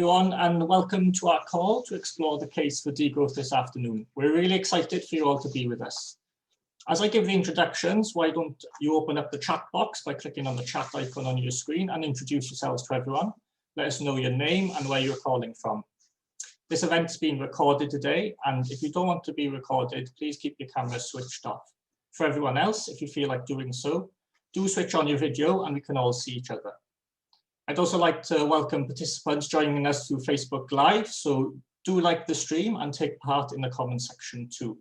everyone, and welcome to our call to explore the case for degrowth this afternoon. We're really excited for you all to be with us. As I give the introductions, why don't you open up the chat box by clicking on the chat icon on your screen and introduce yourselves to everyone. Let us know your name and where you're calling from. This event's being recorded today, and if you don't want to be recorded, please keep your camera switched off. For everyone else, if you feel like doing so, do switch on your video and we can all see each other. I'd also like to welcome participants joining us through Facebook Live, so do like the stream and take part in the comment section too.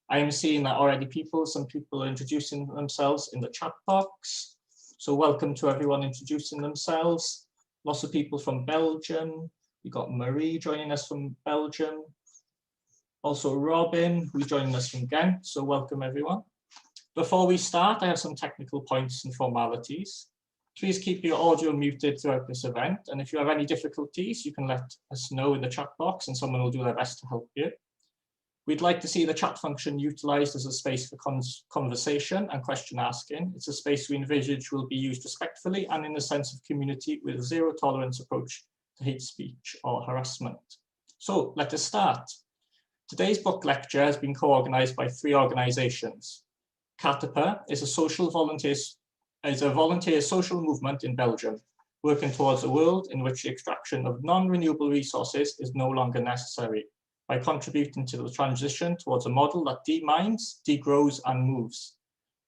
I am seeing that already some people are introducing themselves in the chat box. So welcome to everyone introducing themselves. Lots of people from Belgium. We've got Marie joining us from Belgium. Also Robin, who's joining us from Gent, so welcome everyone. Before we start, I have some technical points and formalities. Please keep your audio muted throughout this event, and if you have any difficulties, you can let us know in the chat box and someone will do their best to help you. We'd like to see the chat function utilized as a space for conversation and question asking. It's a space we envisage will be used respectfully and in a sense of community with a zero tolerance approach to hate speech or harassment. So let us start. Today's book lecture has been co-organized by 3 organizations. CATAPA is a volunteer social movement in Belgium, working towards a world in which the extraction of non-renewable resources is no longer necessary, by contributing to the transition towards a model that demines, degrows, and moves.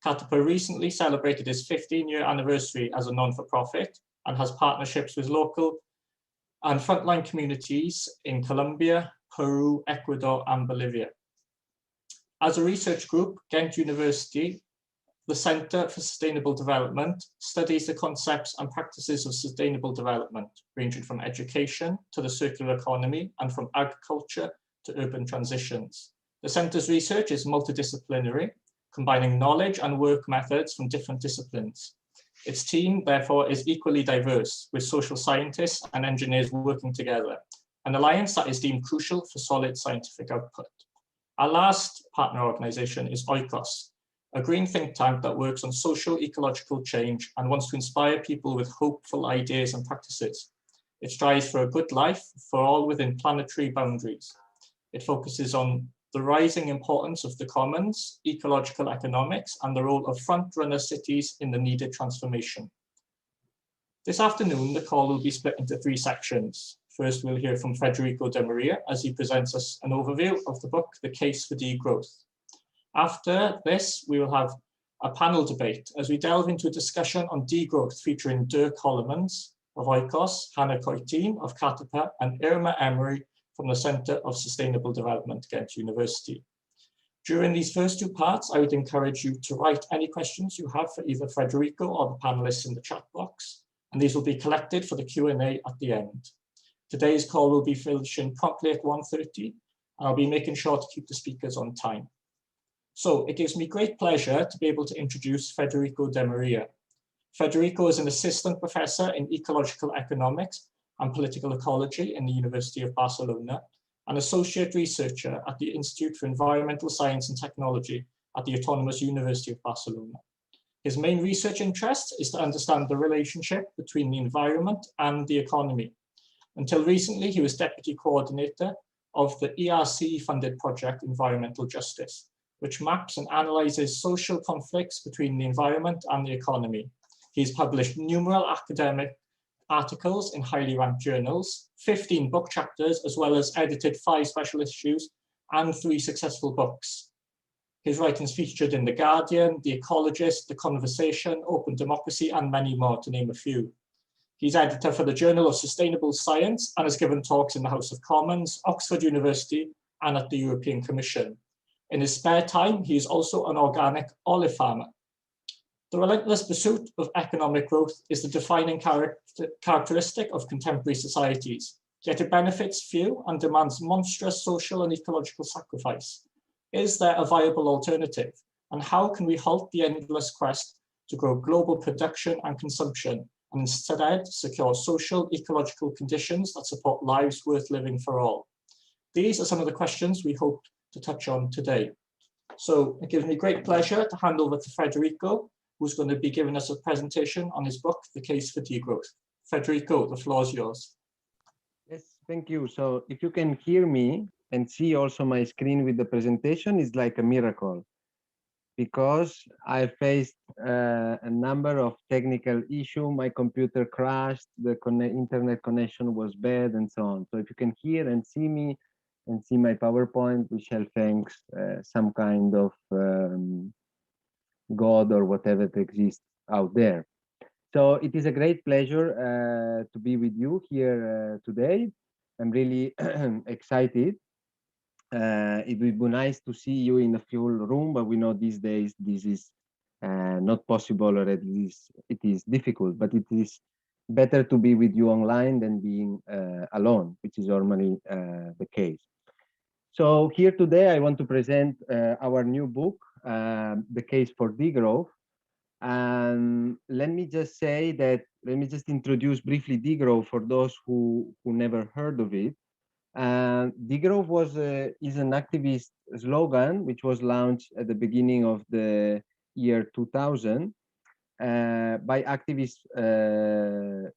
CATAPA recently celebrated its 15-year anniversary as a non-for-profit and has partnerships with local and frontline communities in Colombia, Peru, Ecuador, and Bolivia. As a research group, Gent University, the Centre for Sustainable Development, studies the concepts and practices of sustainable development, ranging from education to the circular economy and from agriculture to urban transitions. The Centre's research is multidisciplinary, combining knowledge and work methods from different disciplines. Its team, therefore, is equally diverse, with social scientists and engineers working together, an alliance that is deemed crucial for solid scientific output. Our last partner organisation is Oikos, a green think tank that works on social ecological change and wants to inspire people with hopeful ideas and practices. It strives for a good life for all within planetary boundaries. It focuses on the rising importance of the commons, ecological economics, and the role of front-runner cities in the needed transformation. This afternoon, the call will be split into 3 sections. First, we'll hear from Federico Demaria as he presents us an overview of the book, The Case for Degrowth. After this, we will have a panel debate as we delve into a discussion on degrowth featuring Dirk Holemans of Oikos, Hanne Cottyn of CATAPA, and Irma Emmery from the Centre of Sustainable Development, Gent University. During these first 2 parts, I would encourage you to write any questions you have for either Federico or the panelists in the chat box, and these will be collected for the Q&A at the end. Today's call will be finishing promptly at 1:30, and I'll be making sure to keep the speakers on time. So it gives me great pleasure to be able to introduce Federico Demaria. Federico is an assistant professor in ecological economics and political ecology in the University of Barcelona, an associate researcher at the Institute for Environmental Science and Technology at the Autonomous University of Barcelona. His main research interest is to understand the relationship between the environment and the economy. Until recently, he was deputy coordinator of the ERC-funded project Environmental Justice, which maps and analyzes social conflicts between the environment and the economy. He's published numerous academic articles in highly ranked journals, 15 book chapters, as well as edited 5 special issues and 3 successful books. His writings featured in The Guardian, The Ecologist, The Conversation, Open Democracy, and many more, to name a few. He's editor for the Journal of Sustainable Science and has given talks in the House of Commons, Oxford University, and at the European Commission. In his spare time, he is also an organic olive farmer. The relentless pursuit of economic growth is the defining characteristic of contemporary societies, yet it benefits few and demands monstrous social and ecological sacrifice. Is there a viable alternative? And how can we halt the endless quest to grow global production and consumption and instead secure social, ecological conditions that support lives worth living for all? These are some of the questions we hope to touch on today. So it gives me great pleasure to hand over to Federico, who's going to be giving us a presentation on his book, The Case for Degrowth. Federico, the floor is yours. Thank you. So if you can hear me and see also my screen with the presentation, is like a miracle, because I faced a number of technical issues. My computer crashed, the internet connection was bad, and so on. So if you can hear and see me and see my PowerPoint, we shall thanks some kind of God or whatever that exists out there. So it is a great pleasure to be with you here today. I'm really excited. It would be nice to see you in a full room, but we know these days this is not possible, or at least it is difficult. But it is better to be with you online than being alone, which is normally the case. So here today, I want to present our new book, The Case for Degrowth. And let me just say that, let me just introduce briefly Degrowth for those who never heard of it. Degrowth is an activist slogan which was launched at the beginning of the year 2000 by activists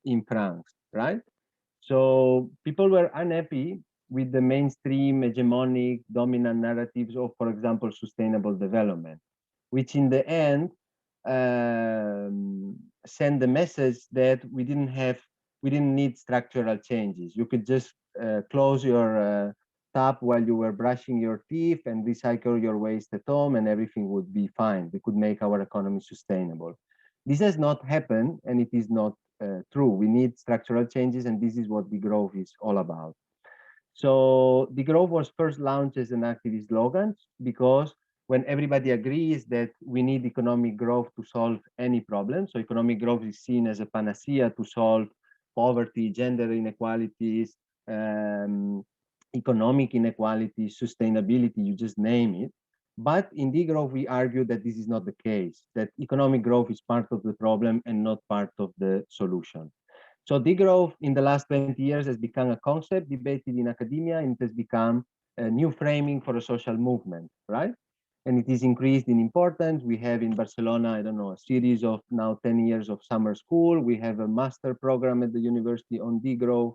in France, right? So people were unhappy with the mainstream hegemonic dominant narratives of, for example, sustainable development, which in the end send the message that we didn't need structural changes. You could just close your tap while you were brushing your teeth and recycle your waste at home, and everything would be fine. We could make our economy sustainable. This has not happened, and it is not true. We need structural changes, and this is what Degrowth is all about. So Degrowth was first launched as an activist slogan because when everybody agrees that we need economic growth to solve any problem, so economic growth is seen as a panacea to solve poverty, gender inequalities, um, economic inequalities, sustainability, you just name it. But in Degrowth, we argue that this is not the case, that economic growth is part of the problem and not part of the solution. So degrowth in the last 20 years has become a concept debated in academia, and it has become a new framing for a social movement, right? And it is increased in importance. We have in Barcelona, I don't know, a series of now 10 years of summer school. We have a master program at the university on degrowth.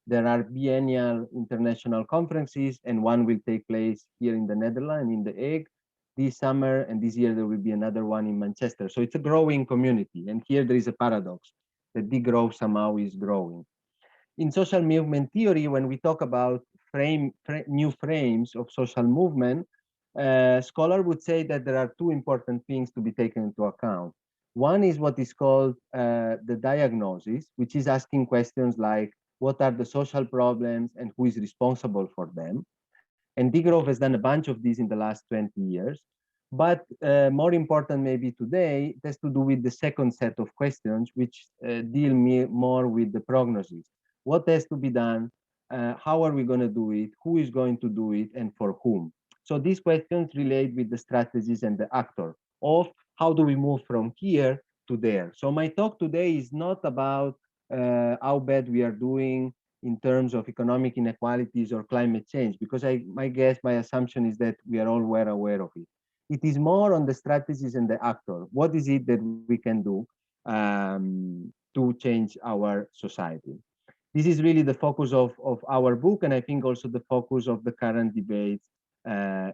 There are biennial international conferences, and one will take place here in the Netherlands, in The Hague, this summer, and this year there will be another one in Manchester. So it's a growing community. And here there is a paradox that degrowth somehow is growing. In social movement theory, when we talk about new frames of social movement, scholar would say that there are two important things to be taken into account. One is what is called the diagnosis, which is asking questions like, what are the social problems and who is responsible for them? And Degrowth has done a bunch of these in the last 20 years. But more important maybe today, it has to do with the second set of questions, which deal more with the prognosis. What has to be done? How are we going to do it? Who is going to do it? And for whom? So these questions relate with the strategies and the actor of how do we move from here to there. So my talk today is not about how bad we are doing in terms of economic inequalities or climate change, because my guess, my assumption is that we are all well aware of it. It is more on the strategies and the actor. What is it that we can do to change our society? This is really the focus of our book, and I think also the focus of the current debate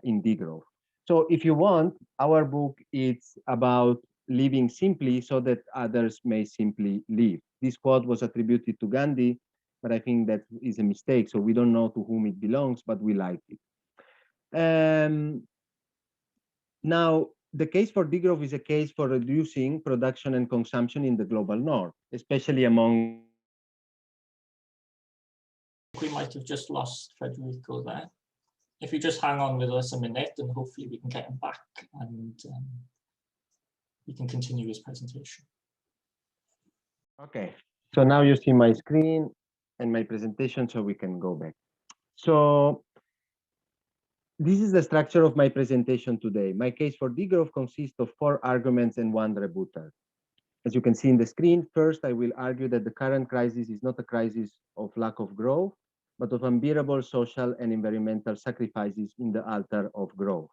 in degrowth. So if you want, our book is about living simply so that others may simply live. This quote was attributed to Gandhi, but I think that is a mistake. So we don't know to whom it belongs, but we like it. Now, the case for degrowth is a case for reducing production and consumption in the global north, especially among. We might have just lost Federico there. If you just hang on with us a minute, and hopefully we can get him back, and he can continue his presentation. Okay, so now you see my screen and my presentation, so we can go back. So this is the structure of my presentation today. My case for degrowth consists of 4 arguments and 1 rebuttal. As you can see in the screen, first, I will argue that the current crisis is not a crisis of lack of growth, but of unbearable social and environmental sacrifices in the altar of growth.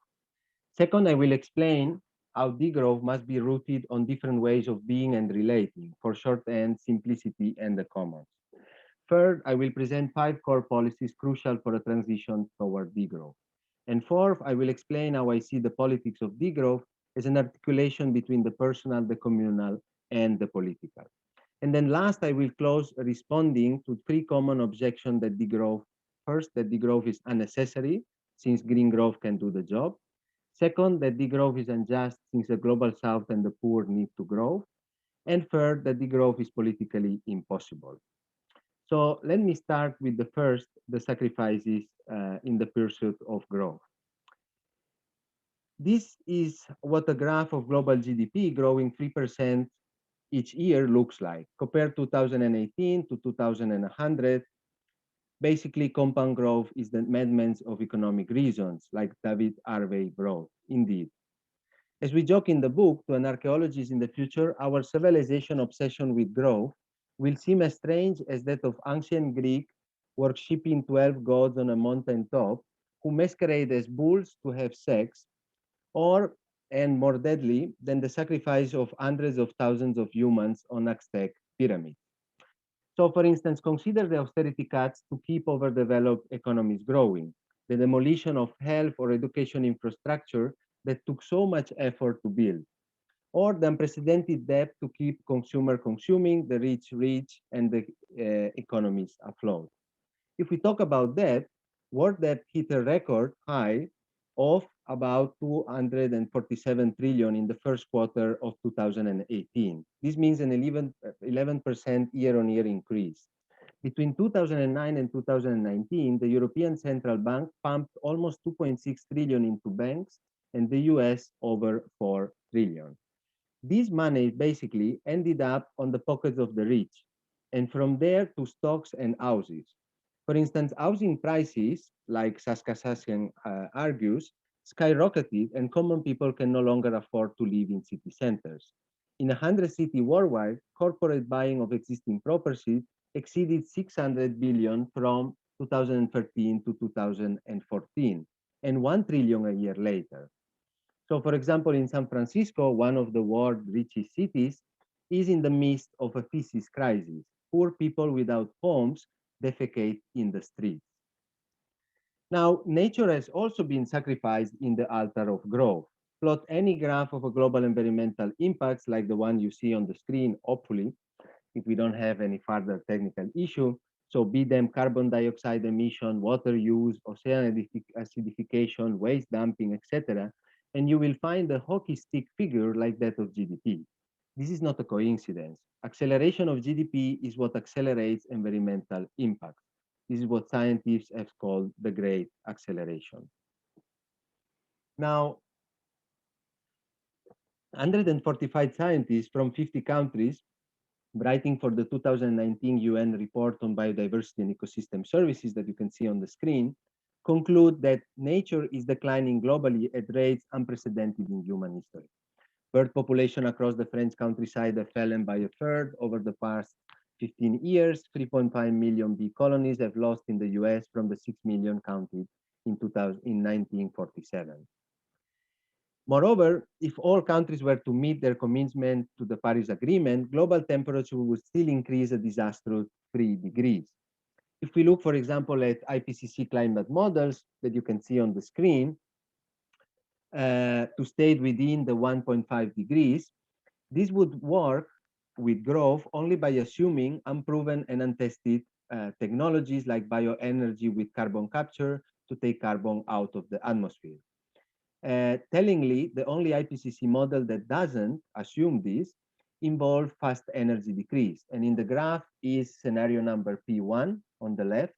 Second, I will explain how degrowth must be rooted on different ways of being and relating, for shorthand, simplicity, and the commons. Third, I will present 5 core policies crucial for a transition toward degrowth. And fourth, I will explain how I see the politics of degrowth as an articulation between the personal, the communal, and the political. And then last, I will close responding to 3 common objections that degrowth. First, that degrowth is unnecessary, since green growth can do the job. Second, that degrowth is unjust, since the global south and the poor need to grow. And third, that degrowth is politically impossible. So let me start with the first, the sacrifices in the pursuit of growth. This is what a graph of global GDP growing 3% each year looks like. Compared 2018 to 2100, basically compound growth is the madness of economic reasons, like David Harvey wrote, indeed. As we joke in the book, to an archaeologist in the future, our civilization obsession with growth will seem as strange as that of ancient Greek worshipping 12 gods on a mountain top who masquerade as bulls to have sex, or, and more deadly, than the sacrifice of hundreds of thousands of humans on Aztec pyramids. So, for instance, consider the austerity cuts to keep overdeveloped economies growing, the demolition of health or education infrastructure that took so much effort to build, or the unprecedented debt to keep consumer consuming, the rich, and the economies afloat. If we talk about debt, world debt hit a record high of about 247 trillion in the first quarter of 2018. This means an 11% year-on-year increase. Between 2009 and 2019, the European Central Bank pumped almost 2.6 trillion into banks, and the US over 4 trillion. This money basically ended up on the pockets of the rich, and from there to stocks and houses. For instance, housing prices, like Saskassasian argues, skyrocketed, and common people can no longer afford to live in city centers. In 100 cities worldwide, corporate buying of existing property exceeded 600 billion from 2013 to 2014, and 1 trillion a year later. So, for example, in San Francisco, one of the world's richest cities, is in the midst of a feces crisis. Poor people without homes defecate in the streets. Now, nature has also been sacrificed in the altar of growth. Plot any graph of a global environmental impacts like the one you see on the screen, hopefully, if we don't have any further technical issue. So be them carbon dioxide emission, water use, ocean acidification, waste dumping, etc. And you will find a hockey stick figure like that of GDP. This is not a coincidence. Acceleration of GDP is what accelerates environmental impact. This is what scientists have called the great acceleration. Now, 145 scientists from 50 countries writing for the 2019 UN report on biodiversity and ecosystem services that you can see on the screen, conclude that nature is declining globally at rates unprecedented in human history. Bird population across the French countryside have fallen by a third over the past 15 years. 3.5 million bee colonies have lost in the US from the 6 million counted in 1947. Moreover, if all countries were to meet their commitment to the Paris Agreement, global temperature would still increase a disastrous 3 degrees. If we look, for example, at IPCC climate models that you can see on the screen, to stay within the 1.5 degrees, this would work with growth only by assuming unproven and untested technologies like bioenergy with carbon capture to take carbon out of the atmosphere. Tellingly, the only IPCC model that doesn't assume this involves fast energy decrease. And in the graph is scenario number P1 on the left,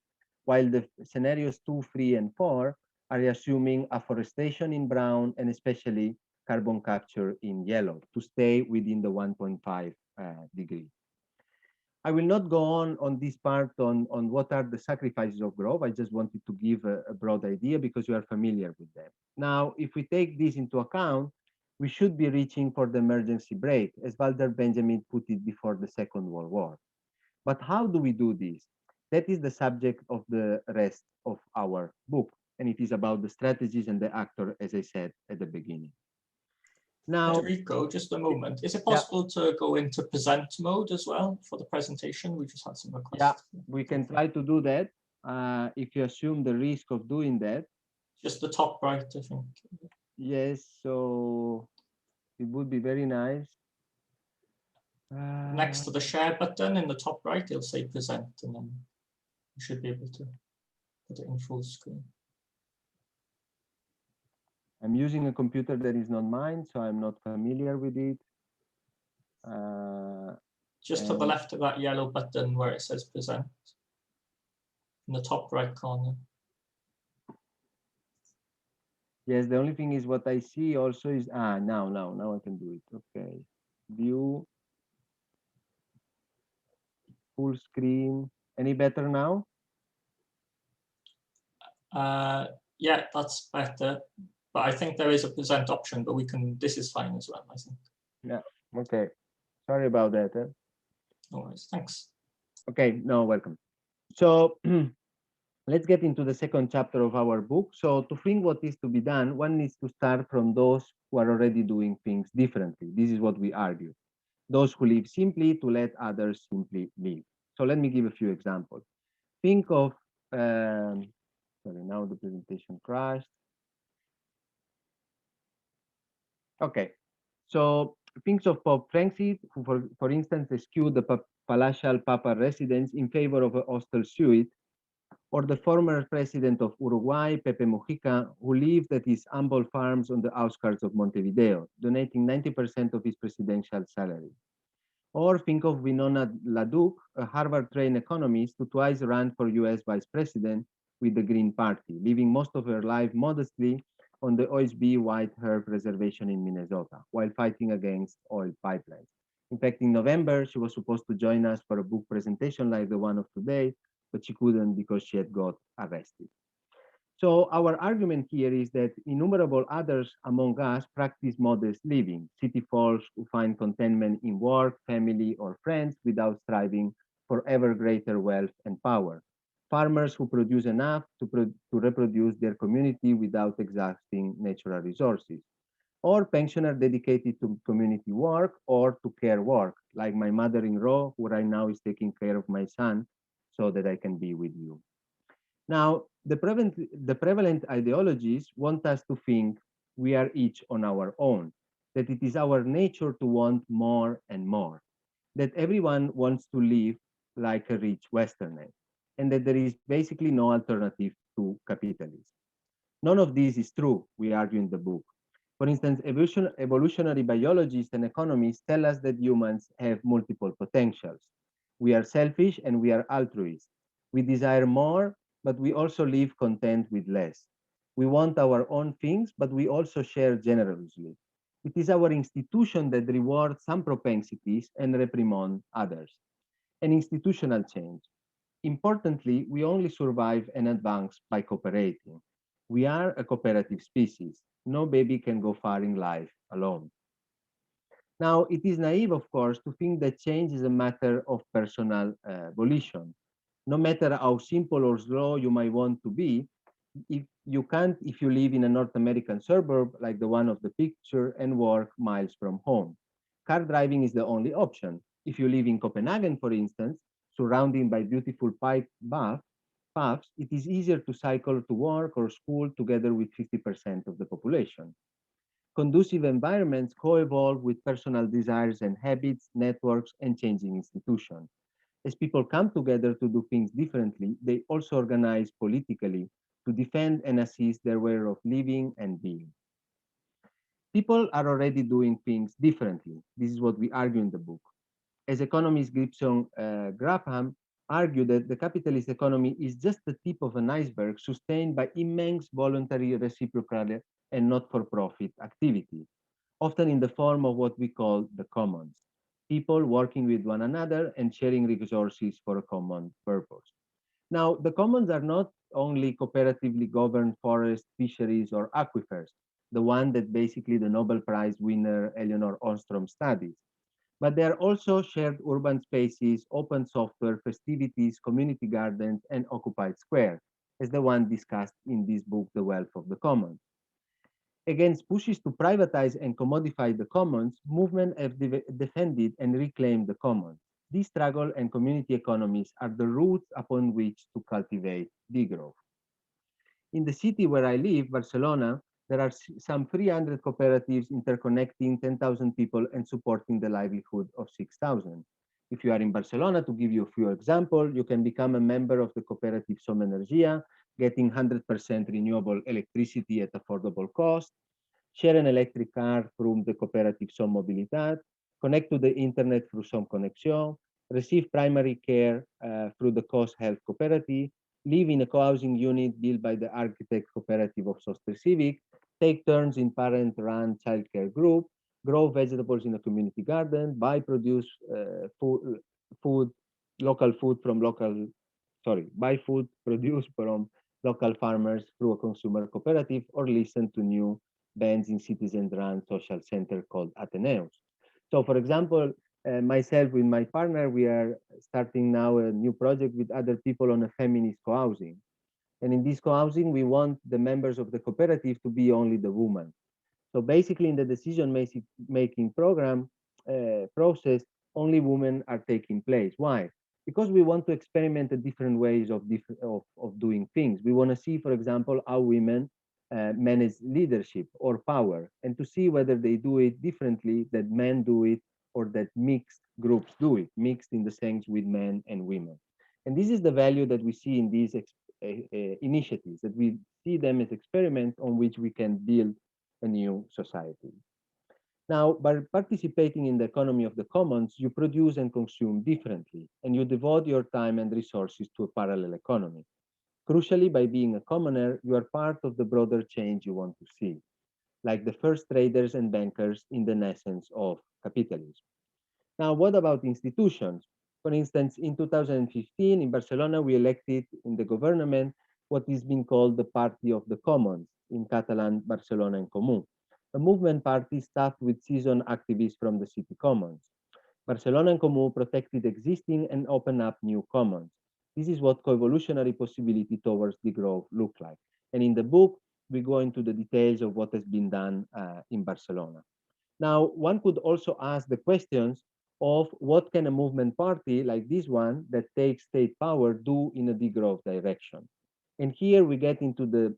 while the scenarios 2, 3, and 4 are assuming afforestation in brown and especially carbon capture in yellow to stay within the 1.5 degree. I will not go on this part on what are the sacrifices of growth. I just wanted to give a broad idea because you are familiar with them. Now, if we take this into account, we should be reaching for the emergency brake, as Walter Benjamin put it before the Second World War. But how do we do this? That is the subject of the rest of our book, and it is about the strategies and the actor, as I said at the beginning. Now, Federico, just a moment. Is it yeah, possible to go into present mode as well for the presentation? We just had some yeah, requests. we can try to do that. If you assume the risk of doing that, Just the top right, I think. yes, so it would be very nice. Next to the share button in the top right, it'll say present, and then you should be able to put it in full screen. I'm using a computer that is not mine, so I'm not familiar with it. Just to the left of that yellow button where it says present, in the top right corner. Yes, the only thing is what I see also is, now I can do it. Okay, view, full screen. Any better now? Yeah, that's better. But I think there is a present option, but this is fine as well, I think. Yeah, okay. Sorry about that. No worries, thanks. Okay, no, welcome. So let's get into the second chapter of our book. So to think what is to be done, one needs to start from those who are already doing things differently. This is what we argue. Those who live simply to let others simply live. So let me give a few examples. Think of, sorry, now the presentation crashed. Okay, so think of Pope Francis, who, for instance, eschewed the palatial papal residence in favor of a hostel suite, or the former president of Uruguay, Pepe Mujica, who lived at his humble farms on the outskirts of Montevideo, donating 90% of his presidential salary. Or think of Winona LaDuke, a Harvard-trained economist who twice ran for US vice president with the Green Party, living most of her life modestly on the OSB White Herb Reservation in Minnesota, while fighting against oil pipelines. In fact, in November, she was supposed to join us for a book presentation like the one of today, but she couldn't because she had got arrested. So our argument here is that innumerable others among us practice modest living, city folks who find contentment in work, family, or friends without striving for ever greater wealth and power. Farmers who produce enough to reproduce their community without exhausting natural resources. Or pensioners dedicated to community work or to care work, like my mother-in-law, who right now is taking care of my son so that I can be with you. Now, the prevalent ideologies want us to think we are each on our own, that it is our nature to want more and more, that everyone wants to live like a rich Westerner, and that there is basically no alternative to capitalism. None of this is true, we argue in the book. For instance, evolutionary biologists and economists tell us that humans have multiple potentials. We are selfish and we are altruist. We desire more, but we also live content with less. We want our own things, but we also share generously. It is our institution that rewards some propensities and reprimand others. An institutional change. Importantly, we only survive and advance by cooperating. We are a cooperative species. No baby can go far in life alone. Now, it is naive, of course, to think that change is a matter of personal volition. No matter how simple or slow you might want to be, if you live in a North American suburb like the one of the picture and work miles from home. Car driving is the only option. If you live in Copenhagen, for instance, surrounded by beautiful paths, it is easier to cycle to work or school together with 50% of the population. Conducive environments co-evolve with personal desires and habits, networks, and changing institutions. As people come together to do things differently, they also organize politically to defend and assist their way of living and being. People are already doing things differently. This is what we argue in the book. As economist Gibson Graham argued that the capitalist economy is just the tip of an iceberg sustained by immense voluntary, reciprocal, and not-for-profit activity, often in the form of what we call the commons, people working with one another and sharing resources for a common purpose. Now, the commons are not only cooperatively governed forests, fisheries, or aquifers, the one that basically the Nobel Prize winner Eleanor Ostrom studies, but they are also shared urban spaces, open software, festivities, community gardens, and occupied square, as the one discussed in this book, The Wealth of the Commons. Against pushes to privatize and commodify the commons, movements have defended and reclaimed the commons. This struggle and community economies are the roots upon which to cultivate degrowth. In the city where I live, Barcelona, there are some 300 cooperatives interconnecting 10,000 people and supporting the livelihood of 6,000. If you are in Barcelona, to give you a few examples, you can become a member of the cooperative Som Energia, getting 100% renewable electricity at affordable cost, share an electric car through the cooperative Som Mobilitat, connect to the internet through Som Conexión, receive primary care through the COS Health Cooperative, live in a co-housing unit built by the architect cooperative of Soster Civic, take turns in parent-run childcare group, grow vegetables in a community garden, buy produce local food from buy food produced from local farmers through a consumer cooperative, or listen to new bands in citizen-run social center called Ateneus. So, for example, myself with my partner, we are starting now a new project with other people on a feminist co-housing. And in this co-housing, we want the members of the cooperative to be only the women. So basically in the decision-making program process, only women are taking place. Why? Because we want to experiment the different ways of doing things. We want to see, for example, how women manage leadership or power, and to see whether they do it differently that men do it, or that mixed groups do it, mixed in the sense with men and women. And this is the value that we see in these initiatives, that we see them as experiments on which we can build a new society. Now, by participating in the economy of the commons, you produce and consume differently, and you devote your time and resources to a parallel economy. Crucially, by being a commoner, you are part of the broader change you want to see, like the first traders and bankers in the nascence of capitalism. Now, what about institutions? For instance, in 2015, in Barcelona, we elected in the government what is being called the Party of the Commons, in Catalan, Barcelona en Comú, a movement party staffed with seasoned activists from the city commons. Barcelona en Comú protected existing and opened up new commons. This is what co-evolutionary possibility towards degrowth look like. And in the book, we go into the details of what has been done in Barcelona. Now, one could also ask the questions of what can a movement party like this one that takes state power do in a degrowth direction. And here we get into the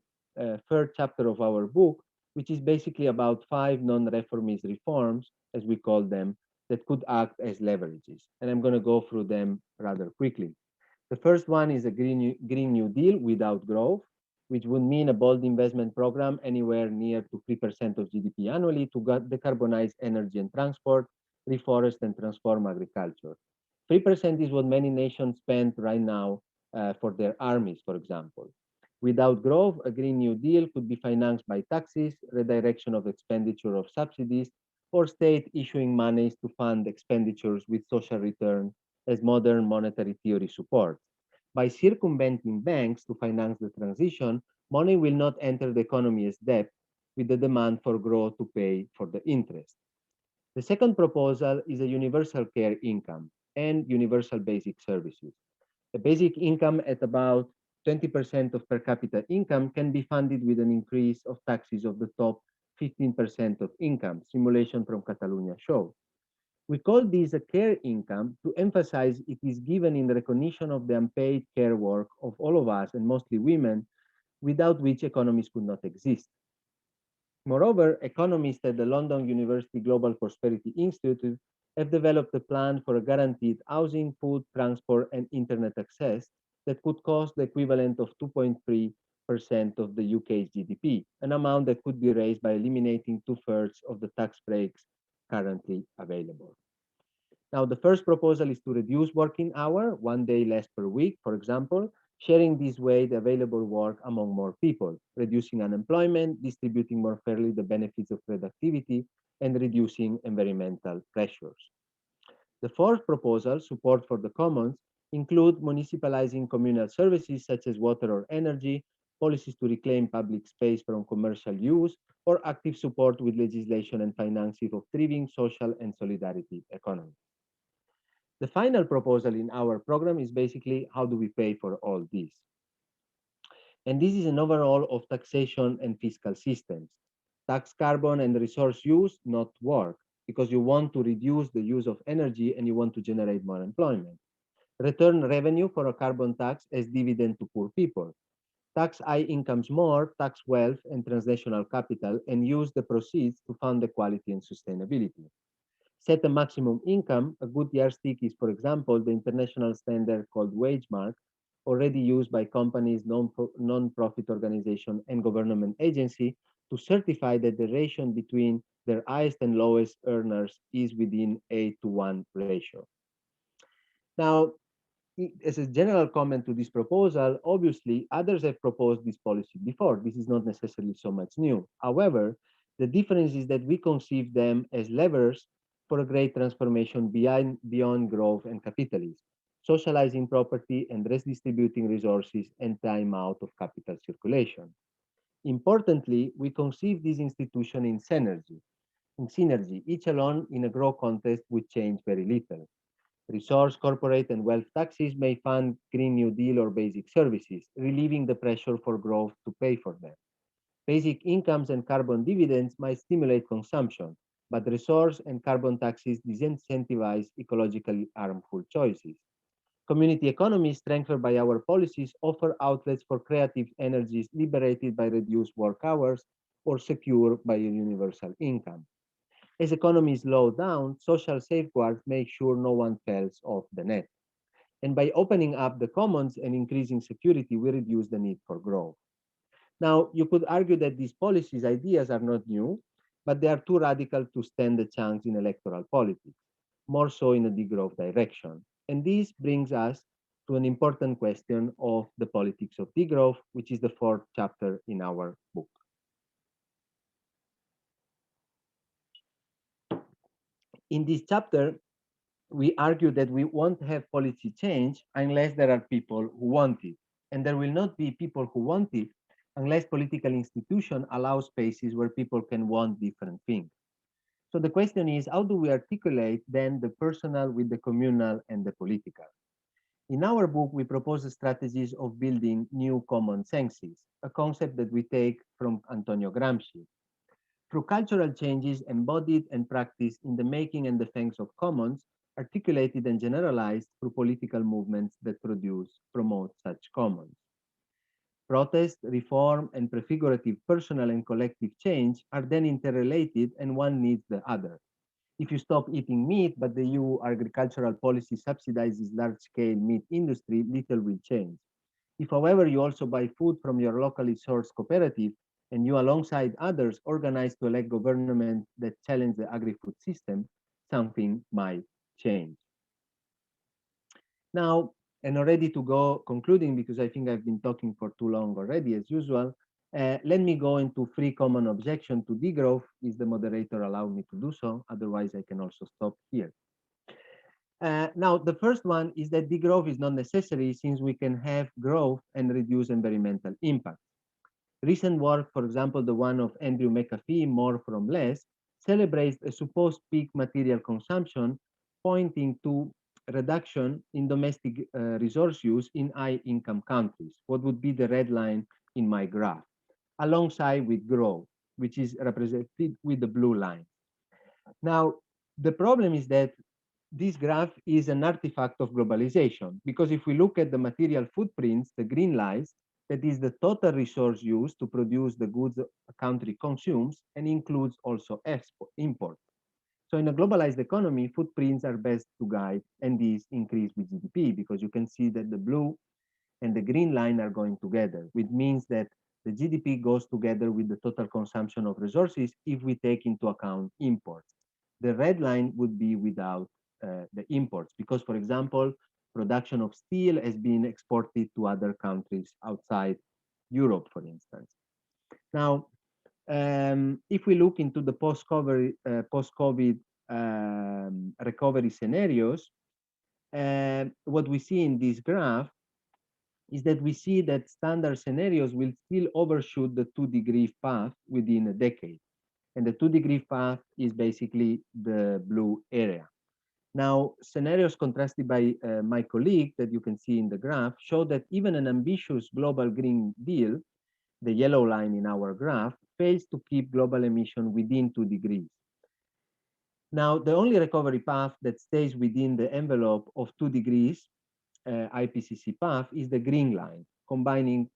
third chapter of our book, which is basically about 5 non-reformist reforms, as we call them, that could act as leverages. And I'm going to go through them rather quickly. The first one is a Green New Deal without growth, which would mean a bold investment program anywhere near to 3% of GDP annually to decarbonize energy and transport, reforest and transform agriculture. 3% is what many nations spend right now for their armies, for example. Without growth, a Green New Deal could be financed by taxes, redirection of expenditure of subsidies, or state issuing monies to fund expenditures with social return as modern monetary theory supports. By circumventing banks to finance the transition, money will not enter the economy as debt, with the demand for growth to pay for the interest. The second proposal is a universal care income and universal basic services. A basic income at about 20% of per capita income can be funded with an increase of taxes of the top 15% of income, simulation from Catalonia show. We call this a care income to emphasize it is given in recognition of the unpaid care work of all of us, and mostly women, without which economies could not exist. Moreover, economists at the London University Global Prosperity Institute have developed a plan for a guaranteed housing, food, transport, and internet access that could cost the equivalent of 2.3% of the UK's GDP, an amount that could be raised by eliminating 2/3 of the tax breaks currently available. Now, the first proposal is to reduce working hour, 1 day less per week, for example, sharing this way the available work among more people, reducing unemployment, distributing more fairly the benefits of productivity, and reducing environmental pressures. The fourth proposal, support for the commons, include municipalizing communal services such as water or energy, policies to reclaim public space from commercial use, or active support with legislation and financing of thriving social and solidarity economies. The final proposal in our program is basically how do we pay for all this? And this is an overhaul of taxation and fiscal systems. Tax carbon and resource use, not work, because you want to reduce the use of energy and you want to generate more employment. Return revenue for a carbon tax as dividend to poor people. Tax high incomes more, tax wealth and transnational capital, and use the proceeds to fund equality and sustainability. Set a maximum income. A good yardstick is, for example, the international standard called wage mark, already used by companies, non-profit organizations, and government agency to certify that the ratio between their highest and lowest earners is within 8:1 ratio. Now, as a general comment to this proposal, obviously others have proposed this policy before. This is not necessarily so much new. However, the difference is that we conceive them as levers for a great transformation beyond growth and capitalism, socializing property and redistributing resources and time out of capital circulation. Importantly, we conceive this institution in synergy. Each alone in a growth context would change very little. Resource, corporate, and wealth taxes may fund Green New Deal or basic services, relieving the pressure for growth to pay for them. Basic incomes and carbon dividends might stimulate consumption, but resource and carbon taxes disincentivize ecologically harmful choices. Community economies strengthened by our policies offer outlets for creative energies liberated by reduced work hours or secured by a universal income. As economies slow down, social safeguards make sure no one falls off the net. And by opening up the commons and increasing security, we reduce the need for growth. Now, you could argue that these policies, ideas are not new, but they are too radical to stand a chance in electoral politics, more so in a degrowth direction. And this brings us to an important question of the politics of degrowth, which is the fourth chapter in our book. In this chapter, we argue that we won't have policy change unless there are people who want it. And there will not be people who want it unless political institutions allow spaces where people can want different things. So the question is, how do we articulate then the personal with the communal and the political? In our book, we propose strategies of building new common senses, a concept that we take from Antonio Gramsci. Through cultural changes embodied and practiced in the making and defense of commons, articulated and generalized through political movements that promote such commons. Protest, reform, and prefigurative personal and collective change are then interrelated and one needs the other. If you stop eating meat, but the EU agricultural policy subsidizes large-scale meat industry, little will change. If, however, you also buy food from your locally sourced cooperative, and you alongside others organize to elect government that challenge the agri-food system, something might change. Now, and already to go concluding, because I think I've been talking for too long already, as usual, let me go into 3 common objections to degrowth. Is the moderator allow me to do so? Otherwise, I can also stop here. Now, the first one is that degrowth is not necessary since we can have growth and reduce environmental impact. Recent work, for example, the one of Andrew McAfee, More from Less, celebrates a supposed peak material consumption, pointing to reduction in domestic resource use in high-income countries, what would be the red line in my graph, alongside with growth, which is represented with the blue line. Now, the problem is that this graph is an artifact of globalization, because if we look at the material footprints, the green lines, that is the total resource used to produce the goods a country consumes and includes also import. So in a globalized economy, footprints are best to guide, and these increase with GDP, because you can see that the blue and the green line are going together, which means that the GDP goes together with the total consumption of resources if we take into account imports. The red line would be without the imports, because, for example, production of steel has been exported to other countries outside Europe, for instance. Now, if we look into the post-COVID recovery scenarios, what we see in this graph is that we see that standard scenarios will still overshoot the 2-degree path within a decade. And the 2-degree path is basically the blue area. Now, scenarios contrasted by my colleague that you can see in the graph show that even an ambitious global Green Deal, the yellow line in our graph, fails to keep global emission within 2 degrees. Now, the only recovery path that stays within the envelope of 2 degrees IPCC path is the green line,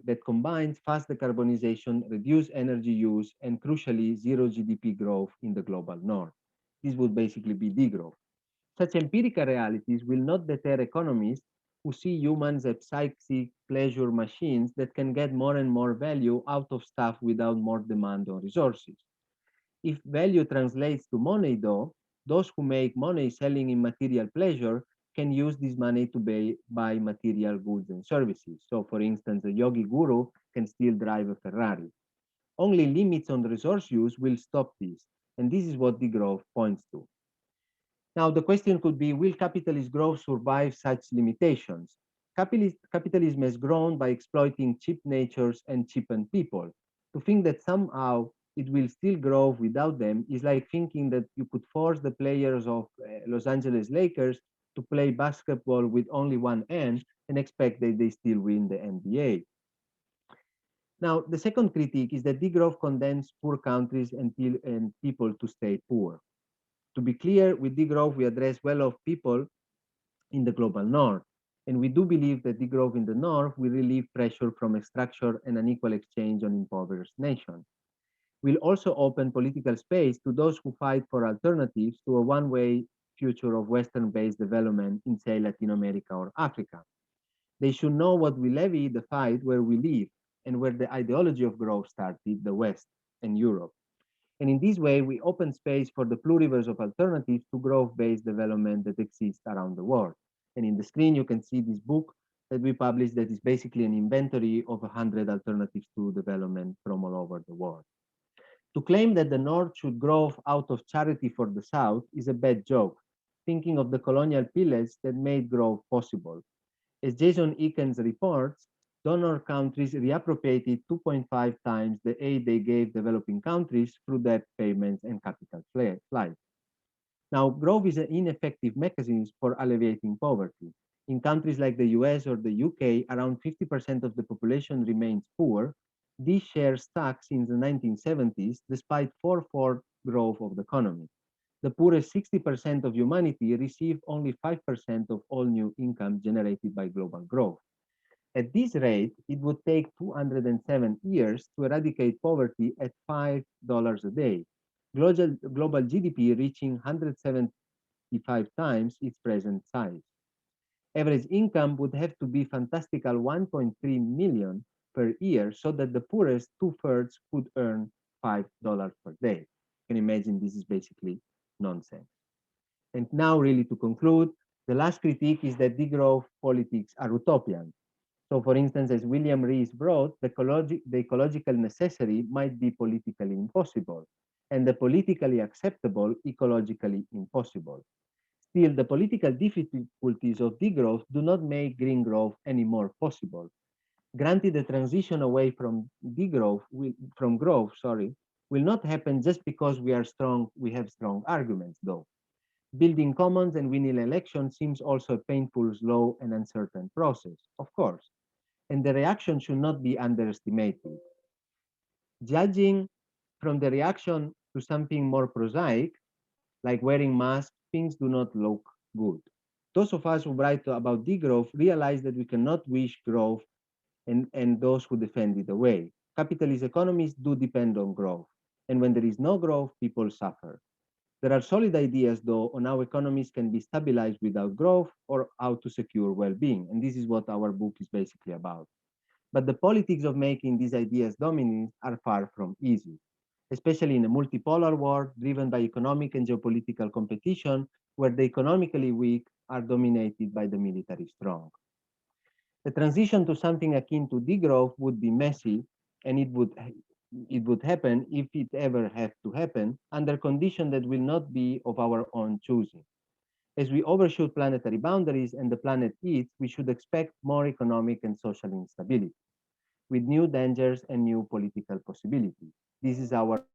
that combines fast decarbonization, reduced energy use, and crucially, zero GDP growth in the global north. This would basically be degrowth. Such empirical realities will not deter economists who see humans as psychic pleasure machines that can get more and more value out of stuff without more demand on resources. If value translates to money, though, those who make money selling immaterial pleasure can use this money to buy material goods and services. So, for instance, a yogi guru can still drive a Ferrari. Only limits on resource use will stop this, and this is what degrowth points to. Now, the question could be, will capitalist growth survive such limitations? Capitalism has grown by exploiting cheap natures and cheapened people. To think that somehow it will still grow without them is like thinking that you could force the players of Los Angeles Lakers to play basketball with only one end and expect that they still win the NBA. Now, the second critique is that degrowth condemns poor countries and people to stay poor. To be clear, with degrowth, we address well-off people in the global north. And we do believe that degrowth in the north will relieve pressure from extraction and unequal exchange on impoverished nations. Will also open political space to those who fight for alternatives to a one-way future of Western-based development in, say, Latin America or Africa. They should know what we levy the fight where we live and where the ideology of growth started, the West and Europe. And in this way, we open space for the pluriverse of alternatives to growth-based development that exists around the world. And in the screen, you can see this book that we published that is basically an inventory of 100 alternatives to development from all over the world. To claim that the North should grow out of charity for the South is a bad joke, thinking of the colonial pillars that made growth possible. As Jason Eakins reports, donor countries reappropriated 2.5 times the aid they gave developing countries through debt payments and capital flight. Now, growth is an ineffective mechanism for alleviating poverty. In countries like the US or the UK, around 50% of the population remains poor. This share stuck since the 1970s, despite fourfold growth of the economy. The poorest 60% of humanity receive only 5% of all new income generated by global growth. At this rate, it would take 207 years to eradicate poverty at $5 a day, global GDP reaching 175 times its present size. Average income would have to be fantastical 1.3 million per year so that the poorest 2/3 could earn $5 per day. You can imagine this is basically nonsense. And now really to conclude, the last critique is that degrowth politics are utopian. So for instance, as William Rees wrote, the ecological necessary might be politically impossible, and the politically acceptable ecologically impossible. Still, the political difficulties of degrowth do not make green growth any more possible. Granted, the transition away from growth will not happen just because we have strong arguments, though. Building commons and winning elections seems also a painful, slow, and uncertain process, of course, and the reaction should not be underestimated. Judging from the reaction to something more prosaic, like wearing masks, things do not look good. Those of us who write about degrowth realize that we cannot wish growth and those who defend it away. Capitalist economies do depend on growth, and when there is no growth, people suffer. There are solid ideas, though, on how economies can be stabilized without growth or how to secure well-being, and this is what our book is basically about. But the politics of making these ideas dominant are far from easy, especially in a multipolar world driven by economic and geopolitical competition, where the economically weak are dominated by the military strong. The transition to something akin to degrowth would be messy, and it would happen, if it ever had to happen, under conditions that will not be of our own choosing. As we overshoot planetary boundaries and the planet eats, we should expect more economic and social instability, with new dangers and new political possibilities. This is our...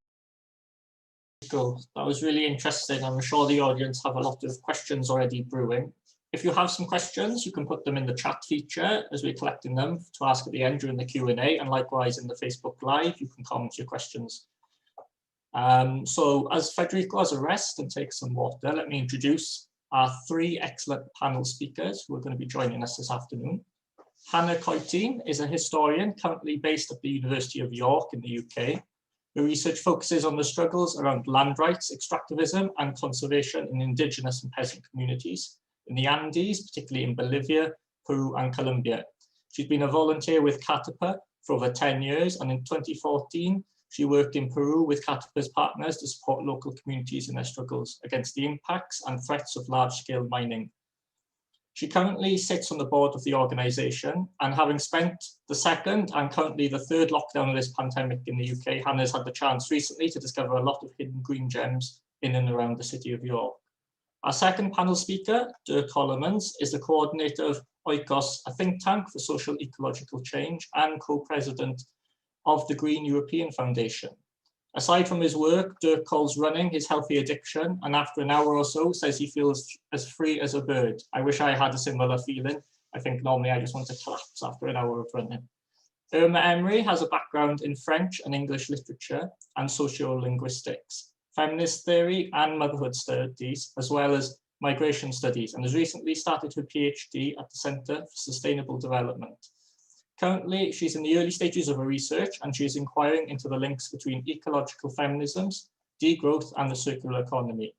Cool. That was really interesting. I'm sure the audience have a lot of questions already brewing. If you have some questions, you can put them in the chat feature as we're collecting them to ask at the end during the Q&A, and likewise in the Facebook Live, you can comment your questions So as Federico has a rest and takes some water, let me introduce our three excellent panel speakers who are going to be joining us this afternoon. Hanne Cottyn is a historian currently based at the University of York in the UK. Her research focuses on the struggles around land rights, extractivism, and conservation in indigenous and peasant communities in the Andes, particularly in Bolivia, Peru, and Colombia. She's been a volunteer with CATAPA for over 10 years, and in 2014, she worked in Peru with CATAPA's partners to support local communities in their struggles against the impacts and threats of large-scale mining. She currently sits on the board of the organization, and having spent the second and currently the third lockdown of this pandemic in the UK, Hannah's had the chance recently to discover a lot of hidden green gems in and around the city of York. Our second panel speaker, Dirk Holemans, is the coordinator of Oikos, a think tank for social ecological change, and co-president of the Green European Foundation. Aside from his work, Dirk calls running his healthy addiction, and after an hour or so says he feels as free as a bird. I wish I had a similar feeling. I think normally I just want to collapse after an hour of running. Irma Emmery has a background in French and English literature and sociolinguistics, feminist theory and motherhood studies, as well as migration studies, and has recently started her PhD at the Centre for Sustainable Development. Currently, she's in the early stages of her research, and she is inquiring into the links between ecological feminisms, degrowth, and the circular economy.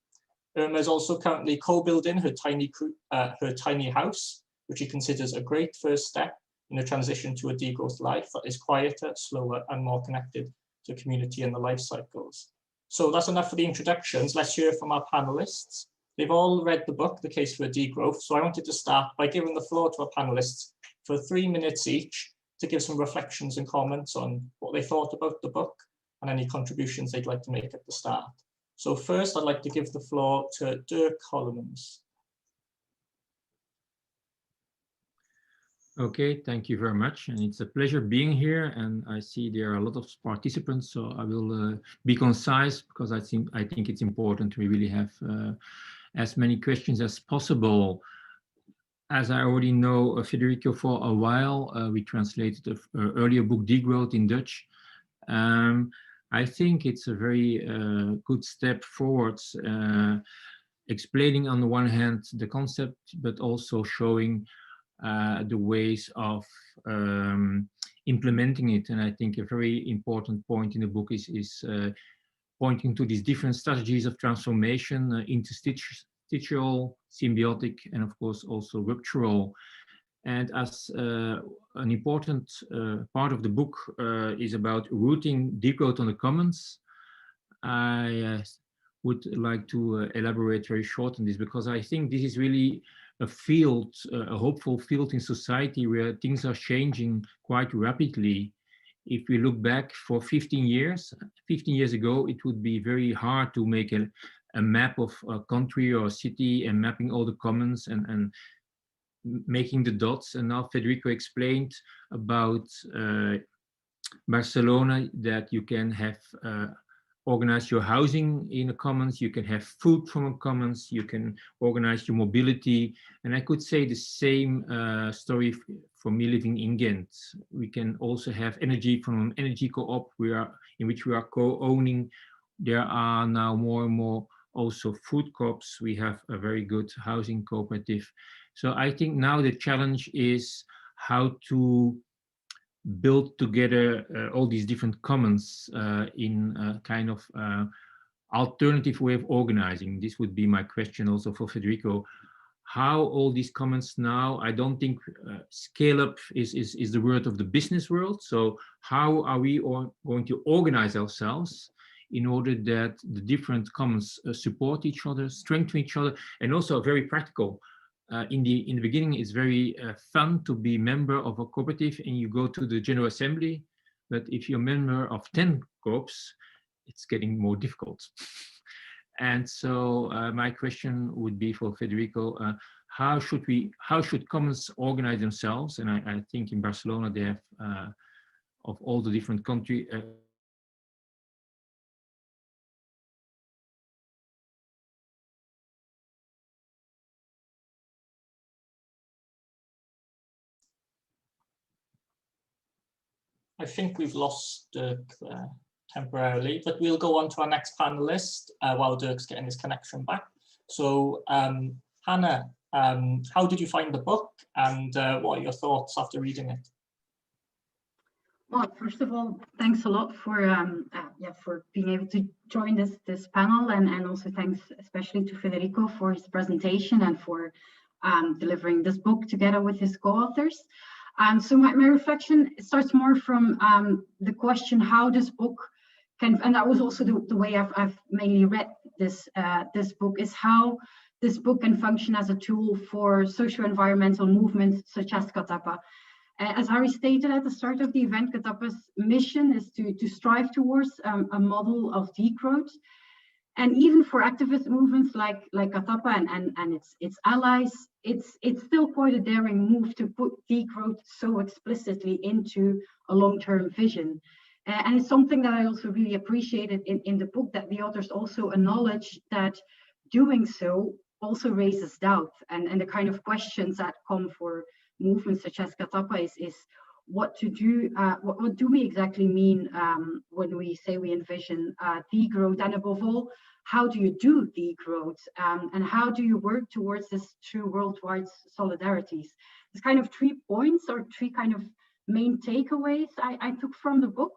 Irma is also currently co-building her tiny house, which she considers a great first step in a transition to a degrowth life that is quieter, slower, and more connected to community and the life cycles. So that's enough for the introductions. Let's hear from our panelists. They've all read the book, The Case for Degrowth, so I wanted to start by giving the floor to our panelists for 3 minutes each to give some reflections and comments on what they thought about the book and any contributions they'd like to make at the start. So first, I'd like to give the floor to Dirk Holemans. Okay, thank you very much. And it's a pleasure being here. And I see there are a lot of participants, so I will be concise because I think it's important to really have as many questions as possible. As I already know Federico for a while, we translated an earlier book, Degrowth, in Dutch. I think it's a very good step forwards, explaining on the one hand the concept, but also showing the ways of implementing it. And I think a very important point in the book is pointing to these different strategies of transformation, interstitial, symbiotic, and of course also ruptural. And as an important part of the book is about rooting degrowth on the commons, I would like to elaborate very short on this, because I think this is really a field, a hopeful field in society where things are changing quite rapidly. If we look back for 15 years ago, it would be very hard to make a map of a country or a city and mapping all the commons and making the dots. And now Federico explained about Barcelona, that you can have organize your housing in the commons, you can have food from the commons, you can organize your mobility. And I could say the same story for me living in Gent. We can also have energy from an energy co-op in which we are co-owning. There are now more and more also food co-ops. We have a very good housing cooperative. So I think now the challenge is how to build together all these different commons in a kind of alternative way of organizing. This would be my question also for Federico. How all these commons now, I don't think scale up is the word of the business world. So how are we going to organize ourselves in order that the different commons support each other, strengthen each other, and also very practical. In the beginning, it's very fun to be member of a cooperative and you go to the General Assembly. But if you're a member of 10 co-ops, it's getting more difficult. And so my question would be for Federico, how should commons organize themselves? And I think in Barcelona, they have, of all the different countries, I think we've lost Dirk there. temporarily, but we'll go on to our next panelist while Dirk's getting his connection back. So Hanne, how did you find the book, and what are your thoughts after reading it? Well, first of all, thanks a lot for being able to join this panel, and also thanks especially to Federico for his presentation and for delivering this book together with his co-authors. So my reflection starts more from the question how this book can, and that was also the way I've mainly read this book, is how this book can function as a tool for socio-environmental movements such as CATAPA. As Harry stated at the start of the event, CATAPA's mission is to strive towards a model of degrowth. And even for activist movements like CATAPA and its allies, it's still quite a daring move to put degrowth so explicitly into a long-term vision. And it's something that I also really appreciated in the book, that the authors also acknowledge that doing so also raises doubt, and the kind of questions that come for movements such as CATAPA is what to do, what do we exactly mean when we say we envision degrowth, and above all, how do you do degrowth, and how do you work towards this true worldwide solidarities? There's kind of 3 points or 3 kind of main takeaways I took from the book.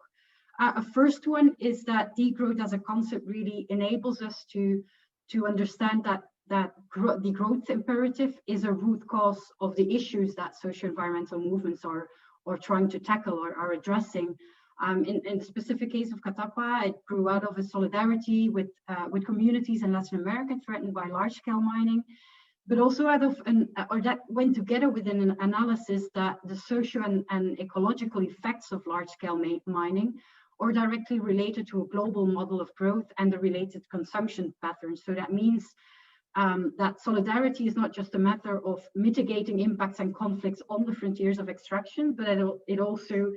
A first one is that degrowth as a concept really enables us to understand that the growth imperative is a root cause of the issues that socio-environmental movements are trying to tackle or are addressing. In the specific case of CATAPA, it grew out of a solidarity with communities in Latin America threatened by large-scale mining, but also out of that went together with an analysis that the socio and ecological effects of large-scale mining are directly related to a global model of growth and the related consumption patterns. So that means that solidarity is not just a matter of mitigating impacts and conflicts on the frontiers of extraction, but it also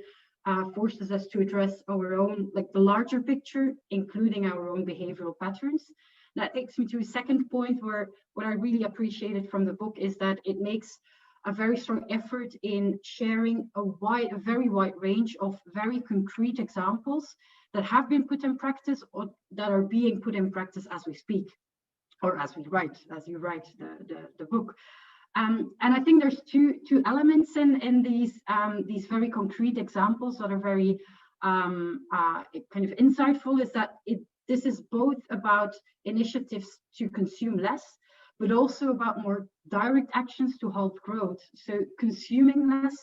forces us to address our own, like the larger picture, including our own behavioral patterns. That takes me to a second point where what I really appreciated from the book is that it makes a very strong effort in sharing a very wide range of very concrete examples that have been put in practice or that are being put in practice as we speak, or as you write the book. And I think there's two elements in these very concrete examples that are very kind of insightful, is that this is both about initiatives to consume less, but also about more direct actions to halt growth. So consuming less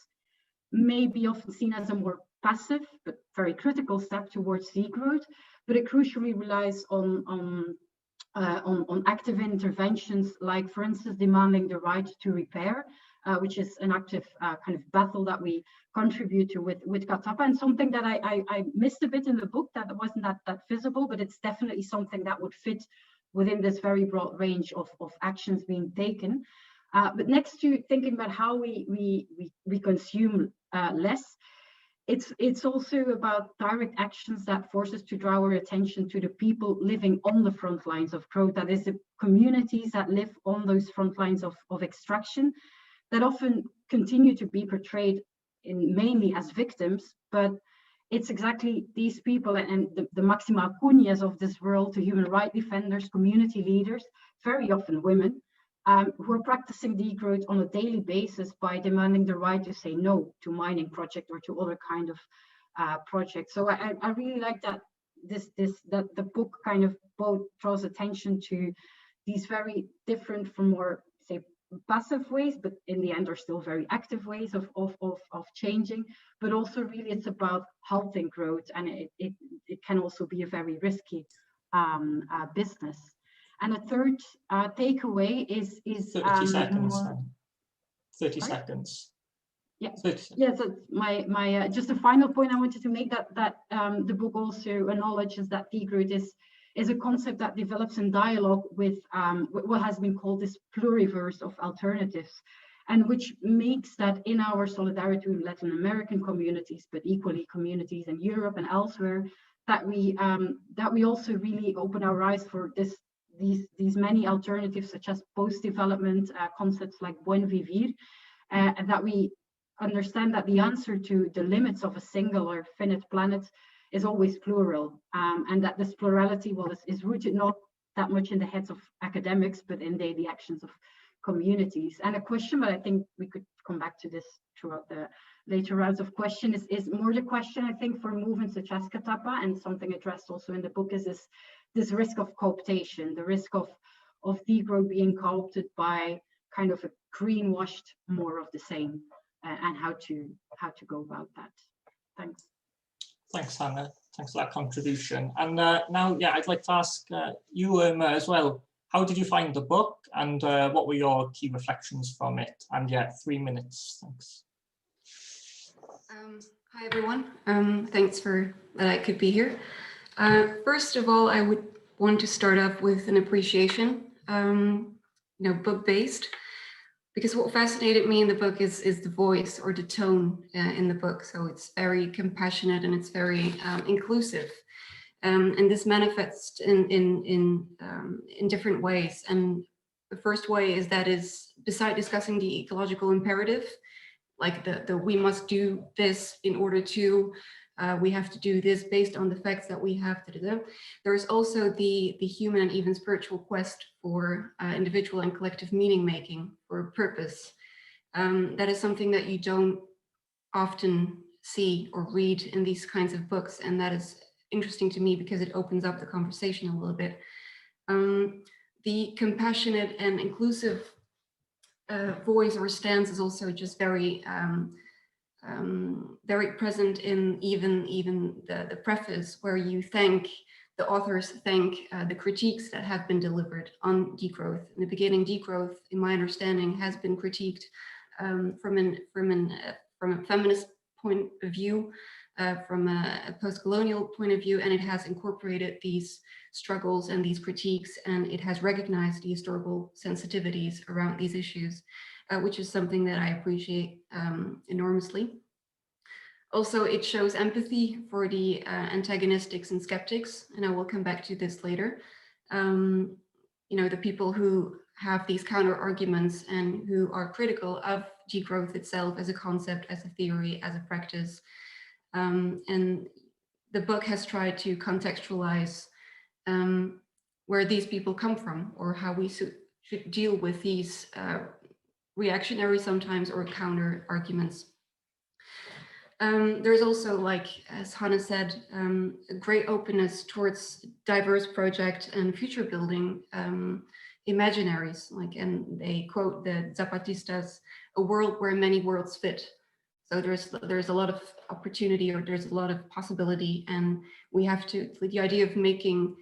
may be often seen as a more passive but very critical step towards degrowth, but it crucially relies on active interventions, like, for instance, demanding the right to repair, which is an active kind of battle that we contribute to with CATAPA, and something that I missed a bit in the book, that wasn't that visible, but it's definitely something that would fit within this very broad range of actions being taken. But next to thinking about how we consume less, it's also about direct actions that force us to draw our attention to the people living on the front lines of growth. That is, the communities that live on those front lines of extraction, that often continue to be portrayed mainly as victims, but it's exactly these people and the Maxima Cunhas of this world, the human rights defenders, community leaders, very often women, who are practicing degrowth on a daily basis by demanding the right to say no to mining project or to other kind of projects. So I really like that that the book kind of both draws attention to these very different from more, say, passive ways, but in the end are still very active ways of changing, but also really it's about halting growth, and it can also be a very risky business. And a third takeaway is 30 seconds. more, 30 sorry? seconds. Yeah. 30 seconds. Yeah, so my just a final point I wanted to make, that the book also acknowledges that degrowth is a concept that develops in dialogue with what has been called this pluriverse of alternatives, and which makes that in our solidarity with Latin American communities, but equally communities in Europe and elsewhere, that we also really open our eyes for these many alternatives, such as post-development concepts like buen vivir, and that we understand that the answer to the limits of a single or finite planet is always plural, and that this plurality, well, is rooted not that much in the heads of academics, but in daily actions of communities. And a question, but I think we could come back to this throughout the later rounds of question, is more the question, I think, for movements such as CATAPA, and something addressed also in the book, is this risk of cooptation, the risk of degrowth being co-opted by kind of a greenwashed more of the same, and how to go about that. Thanks. Thanks, Hanne. Thanks for that contribution. And now, yeah, I'd like to ask you, Irma, as well. How did you find the book, and what were your key reflections from it? And yeah, 3 minutes. Thanks. Hi, everyone. Thanks for that I could be here. First of all, I would want to start off with an appreciation, book-based, because what fascinated me in the book is the voice or the tone in the book. So it's very compassionate and it's very inclusive, and this manifests in different ways. And the first way is beside discussing the ecological imperative, like the we must do this in order to, we have to do this based on the facts that we have to do. There is also the human and even spiritual quest for individual and collective meaning making, for purpose. That is something that you don't often see or read in these kinds of books, and that is interesting to me because it opens up the conversation a little bit. The compassionate and inclusive voice or stance is also just very very present in even the preface, where the authors thank the critiques that have been delivered on degrowth. In the beginning, degrowth, in my understanding, has been critiqued from a feminist point of view, from a post-colonial point of view, and it has incorporated these struggles and these critiques, and it has recognized the historical sensitivities around these issues, which is something that I appreciate enormously. Also, it shows empathy for the antagonistics and skeptics, and I will come back to this later. The people who have these counter arguments and who are critical of degrowth itself as a concept, as a theory, as a practice. And the book has tried to contextualize where these people come from, or how we should deal with these reactionary sometimes or counter arguments. There's also, like as Hanne said, a great openness towards diverse project and future building imaginaries. And they quote the Zapatistas, "A world where many worlds fit." So there's a lot of opportunity, or there's a lot of possibility, and we have to, the idea of making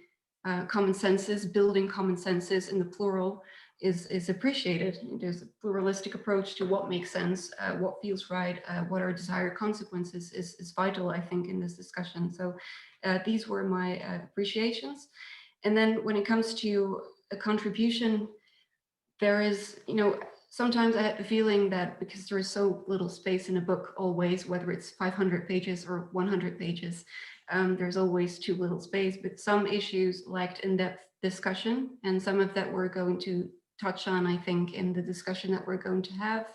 common senses, building common senses in the plural is appreciated. There's a pluralistic approach to what makes sense, what feels right, what are desired consequences is vital, I think, in this discussion. So these were my appreciations. And then when it comes to a contribution, there is, sometimes I had the feeling that because there is so little space in a book always, whether it's 500 pages or 100 pages, there's always too little space, but some issues lacked in-depth discussion, and some of that we're going to touch on, I think, in the discussion that we're going to have.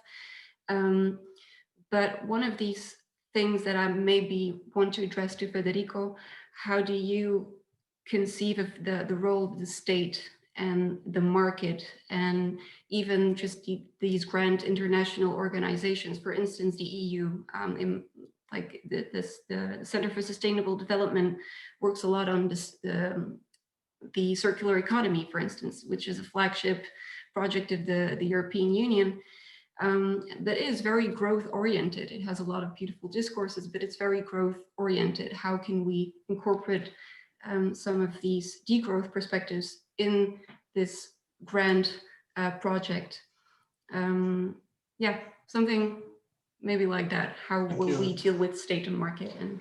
But one of these things that I maybe want to address to Federico, how do you conceive of the role of the state and the market, and even just these grand international organizations, for instance, the EU, the Center for Sustainable Development works a lot on this, the circular economy, for instance, which is a flagship project of the European Union, that is very growth oriented. It has a lot of beautiful discourses, but it's very growth oriented. How can we incorporate some of these degrowth perspectives in this grand project? Yeah, something maybe like that. How will we deal with state and market? And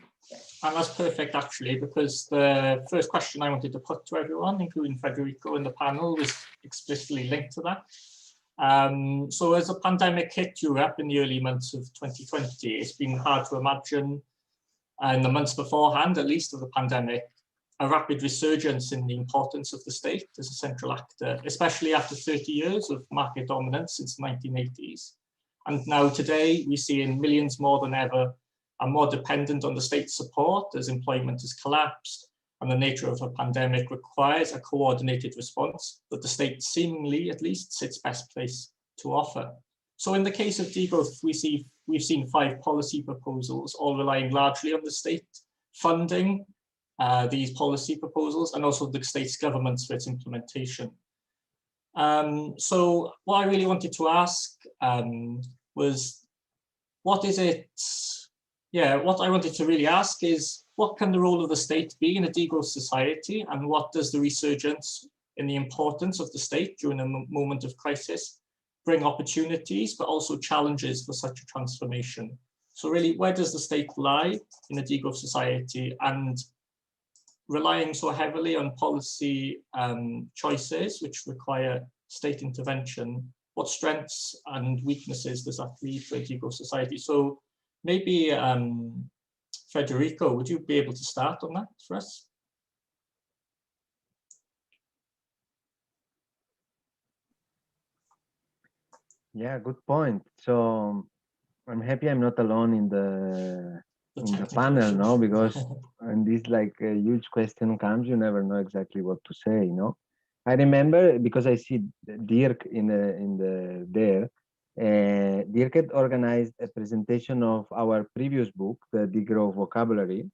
that's perfect, actually, because the first question I wanted to put to everyone, including Federico in the panel, was explicitly linked to that. So as the pandemic hit Europe in the early months of 2020, it's been hard to imagine, in the months beforehand, at least, of the pandemic, a rapid resurgence in the importance of the state as a central actor, especially after 30 years of market dominance since the 1980s. And now today, we see in millions more than ever are more dependent on the state's support as employment has collapsed, and the nature of a pandemic requires a coordinated response that the state seemingly, at least, sits best placed to offer. So in the case of degrowth, we've seen 5 policy proposals, all relying largely on the state funding these policy proposals, and also the state's governments for its implementation. So what I really wanted to ask was, what I wanted to really ask is, what can the role of the state be in a degrowth society, and what does the resurgence in the importance of the state during a moment of crisis bring opportunities, but also challenges for such a transformation? So really, where does the state lie in a degrowth society, and relying so heavily on policy choices which require state intervention, what strengths and weaknesses does that leave for a degrowth society? So maybe Federico, would you be able to start on that for us? Yeah, good point. So I'm happy I'm not alone in the panel, no, because when this like a huge question comes, you never know exactly what to say, no. I remember, because I see Dirk there. Dirk had organized a presentation of our previous book, the Degrowth vocabulary,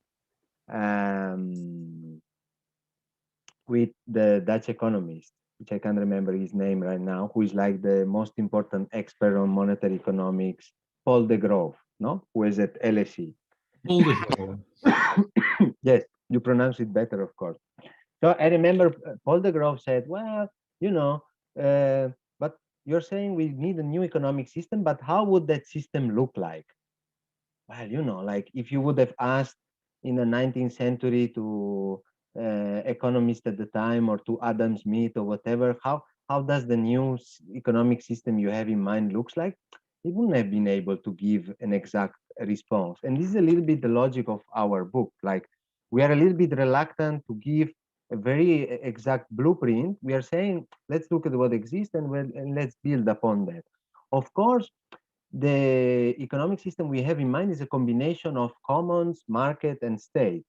with the Dutch economist, which I can't remember his name right now, who is like the most important expert on monetary economics, Paul Degrowth, no, who is at LSE. Yes, you pronounce it better, of course. So I remember Paul Degrowth said, well, you know, but you're saying we need a new economic system, but how would that system look like? Well, you know, like if you would have asked in the 19th century to economists at the time, or to Adam Smith or whatever, how does the new economic system you have in mind looks like? He wouldn't have been able to give an exact response. And this is a little bit the logic of our book. Like, we are a little bit reluctant to give a very exact blueprint. We are saying, let's look at what exists and let's build upon that. Of course, the economic system we have in mind is a combination of commons, market, and state,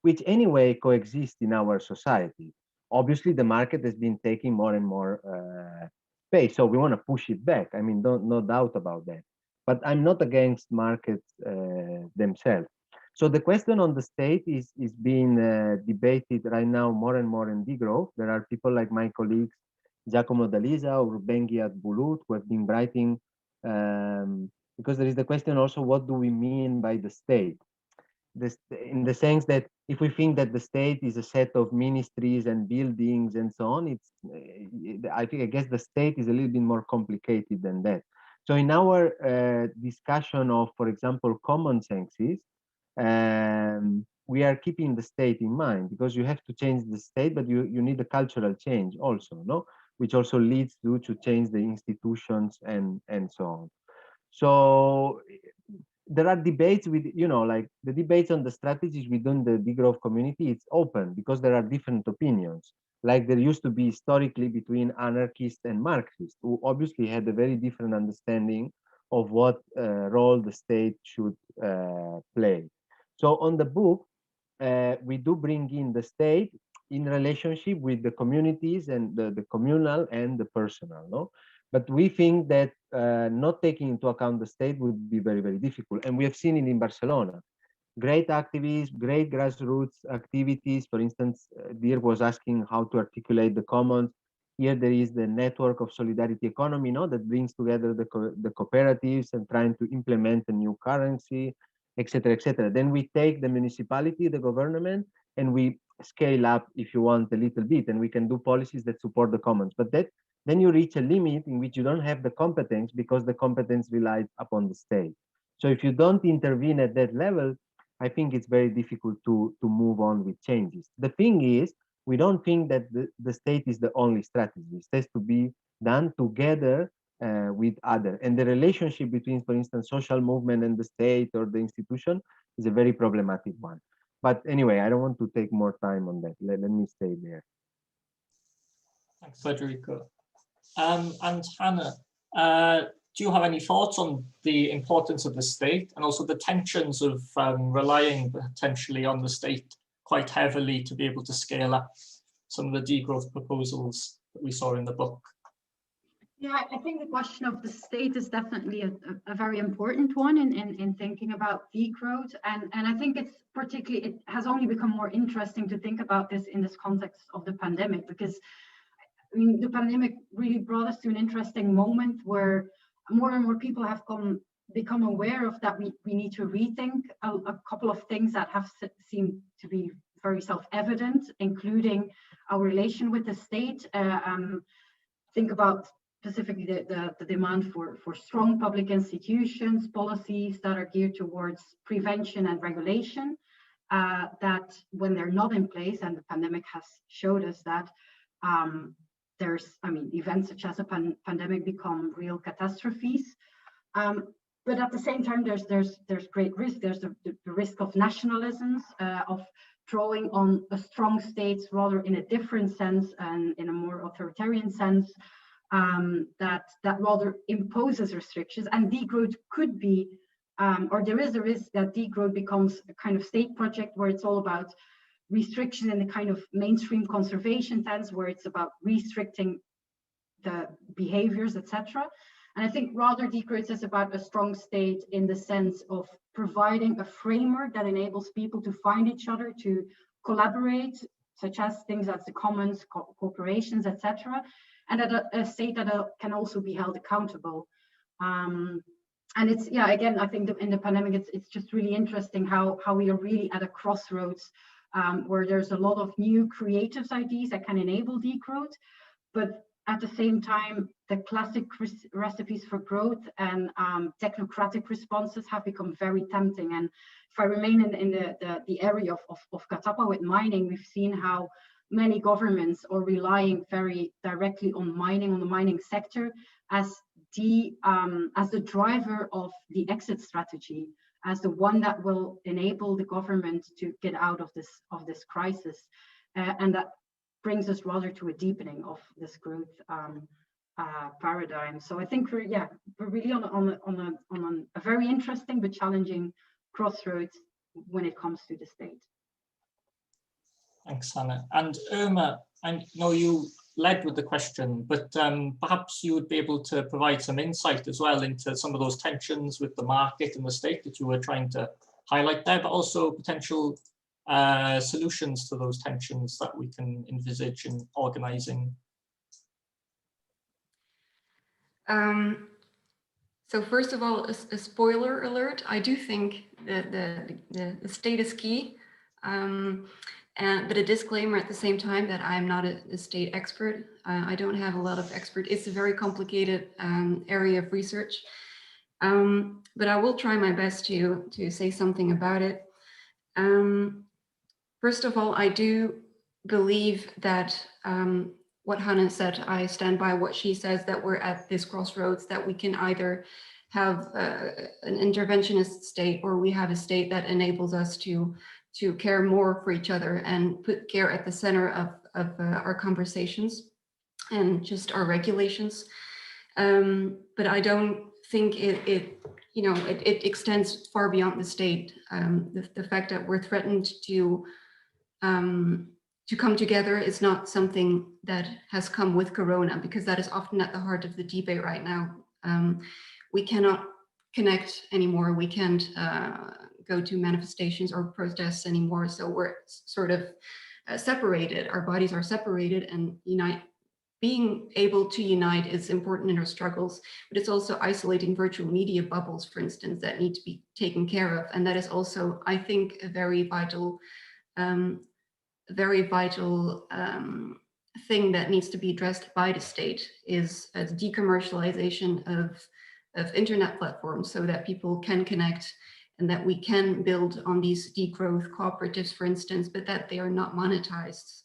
which anyway coexist in our society. Obviously, the market has been taking more and more space, so we want to push it back. I mean, no doubt about that. But I'm not against markets themselves. So the question on the state is being debated right now more and more in Degrowth. There are people like my colleagues, Giacomo D'Alisa or Benguiat Bulut, who have been writing, because there is the question also, what do we mean by the state? In the sense that if we think that the state is a set of ministries and buildings and so on, I guess the state is a little bit more complicated than that. So in our discussion of, for example, common senses, we are keeping the state in mind, because you have to change the state, but you need a cultural change also, no? Which also leads you to change the institutions and so on. So there are debates with, you know, like the debates on the strategies within the degrowth community, it's open because there are different opinions. Like there used to be historically between anarchists and Marxists, who obviously had a very different understanding of what role the state should play. So on the book, we do bring in the state in relationship with the communities and the communal and the personal, no? But we think that not taking into account the state would be very, very difficult. And we have seen it in Barcelona. Great activities, great grassroots activities. For instance, Dirk was asking how to articulate the commons. Here there is the network of solidarity economy, no, that brings together the cooperatives and trying to implement a new currency, etc., etc. Then we take the municipality, the government, and we scale up, if you want, a little bit, and we can do policies that support the commons. But then you reach a limit in which you don't have the competence, because the competence relies upon the state. So if you don't intervene at that level, I think it's very difficult to move on with changes. The thing is, we don't think that the state is the only strategy. It has to be done together with other. And the relationship between, for instance, social movement and the state or the institution is a very problematic one. But anyway, I don't want to take more time on that. Let me stay there. Thanks, Federico. And Hanne, do you have any thoughts on the importance of the state and also the tensions of relying potentially on the state quite heavily to be able to scale up some of the degrowth proposals that we saw in the book? Yeah, I think the question of the state is definitely a very important one in thinking about degrowth. And I think it's particularly, it has only become more interesting to think about this in this context of the pandemic, because I mean, the pandemic really brought us to an interesting moment where more and more people have become aware of that we need to rethink a couple of things that have seemed to be very self-evident, including our relation with the state. Think about specifically the demand for strong public institutions, policies that are geared towards prevention and regulation, that when they're not in place, and the pandemic has showed us that, events such as a pandemic become real catastrophes. But at the same time, there's great risk. There's the risk of nationalisms, of drawing on a strong states rather in a different sense and in a more authoritarian sense, that rather imposes restrictions. And degrowth could be, or there is a risk that degrowth becomes a kind of state project where it's all about restriction in the kind of mainstream conservation sense, where it's about restricting the behaviors, etc. And I think rather degrowth is about a strong state in the sense of providing a framework that enables people to find each other, to collaborate, such as things as the commons, corporations, etc. And at a state that can also be held accountable. And it's, yeah, again, I think in the pandemic, it's just really interesting how we are really at a crossroads, where there's a lot of new creative ideas that can enable degrowth, but at the same time, the classic recipes for growth and technocratic responses have become very tempting. And if I remain in the area of CATAPA with mining, we've seen how many governments are relying very directly on mining, on the mining sector, as the driver of the exit strategy, as the one that will enable the government to get out of this crisis, and that brings us rather to a deepening of this growth paradigm. So I think we're really on a very interesting but challenging crossroads when it comes to the state. Thanks, Hanne. And Irma, I know you led with the question, but perhaps you would be able to provide some insight as well into some of those tensions with the market and the state that you were trying to highlight there, but also potential solutions to those tensions that we can envisage in organizing. So first of all, a spoiler alert, I do think that the state is key, but a disclaimer at the same time that I'm not a state expert. I don't have a lot of expert. It's a very complicated area of research, but I will try my best to say something about it. First of all, I do believe that what Hanne said, I stand by what she says, that we're at this crossroads, that we can either have an interventionist state, or we have a state that enables us to care more for each other and put care at the center of our conversations and just our regulations. But I don't think it extends far beyond the state. The fact that we're threatened to come together is not something that has come with Corona, because that is often at the heart of the debate right now. We cannot connect anymore. We can't go to manifestations or protests anymore. So we're sort of separated. Our bodies are separated, and being able to unite is important in our struggles, but it's also isolating virtual media bubbles, for instance, that need to be taken care of. And that is also, I think, a very vital thing that needs to be addressed by the state, is as decommercialization of internet platforms, so that people can connect and that we can build on these degrowth cooperatives, for instance, but that they are not monetized.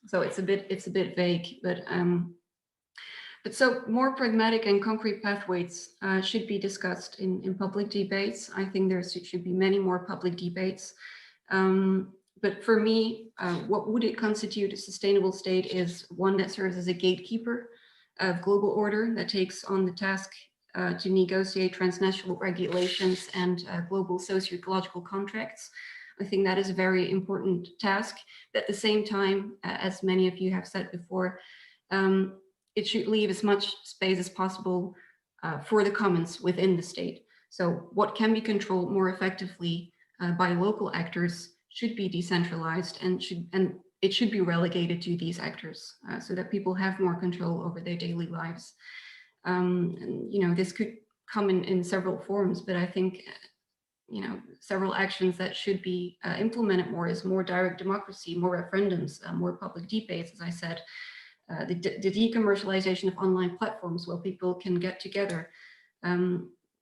So it's a bit vague, but so more pragmatic and concrete pathways should be discussed in public debates. I think there should be many more public debates. But for me, what would it constitute a sustainable state is one that serves as a gatekeeper of global order that takes on the task to negotiate transnational regulations and global socio-ecological contracts. I think that is a very important task. But at the same time, as many of you have said before, it should leave as much space as possible for the commons within the state. So what can be controlled more effectively by local actors should be decentralized and it should be relegated to these actors so that people have more control over their daily lives. And, you know, this could come in several forms, but I think, you know, several actions that should be implemented more is more direct democracy, more referendums, more public debates, as I said, the decommercialization of online platforms where people can get together.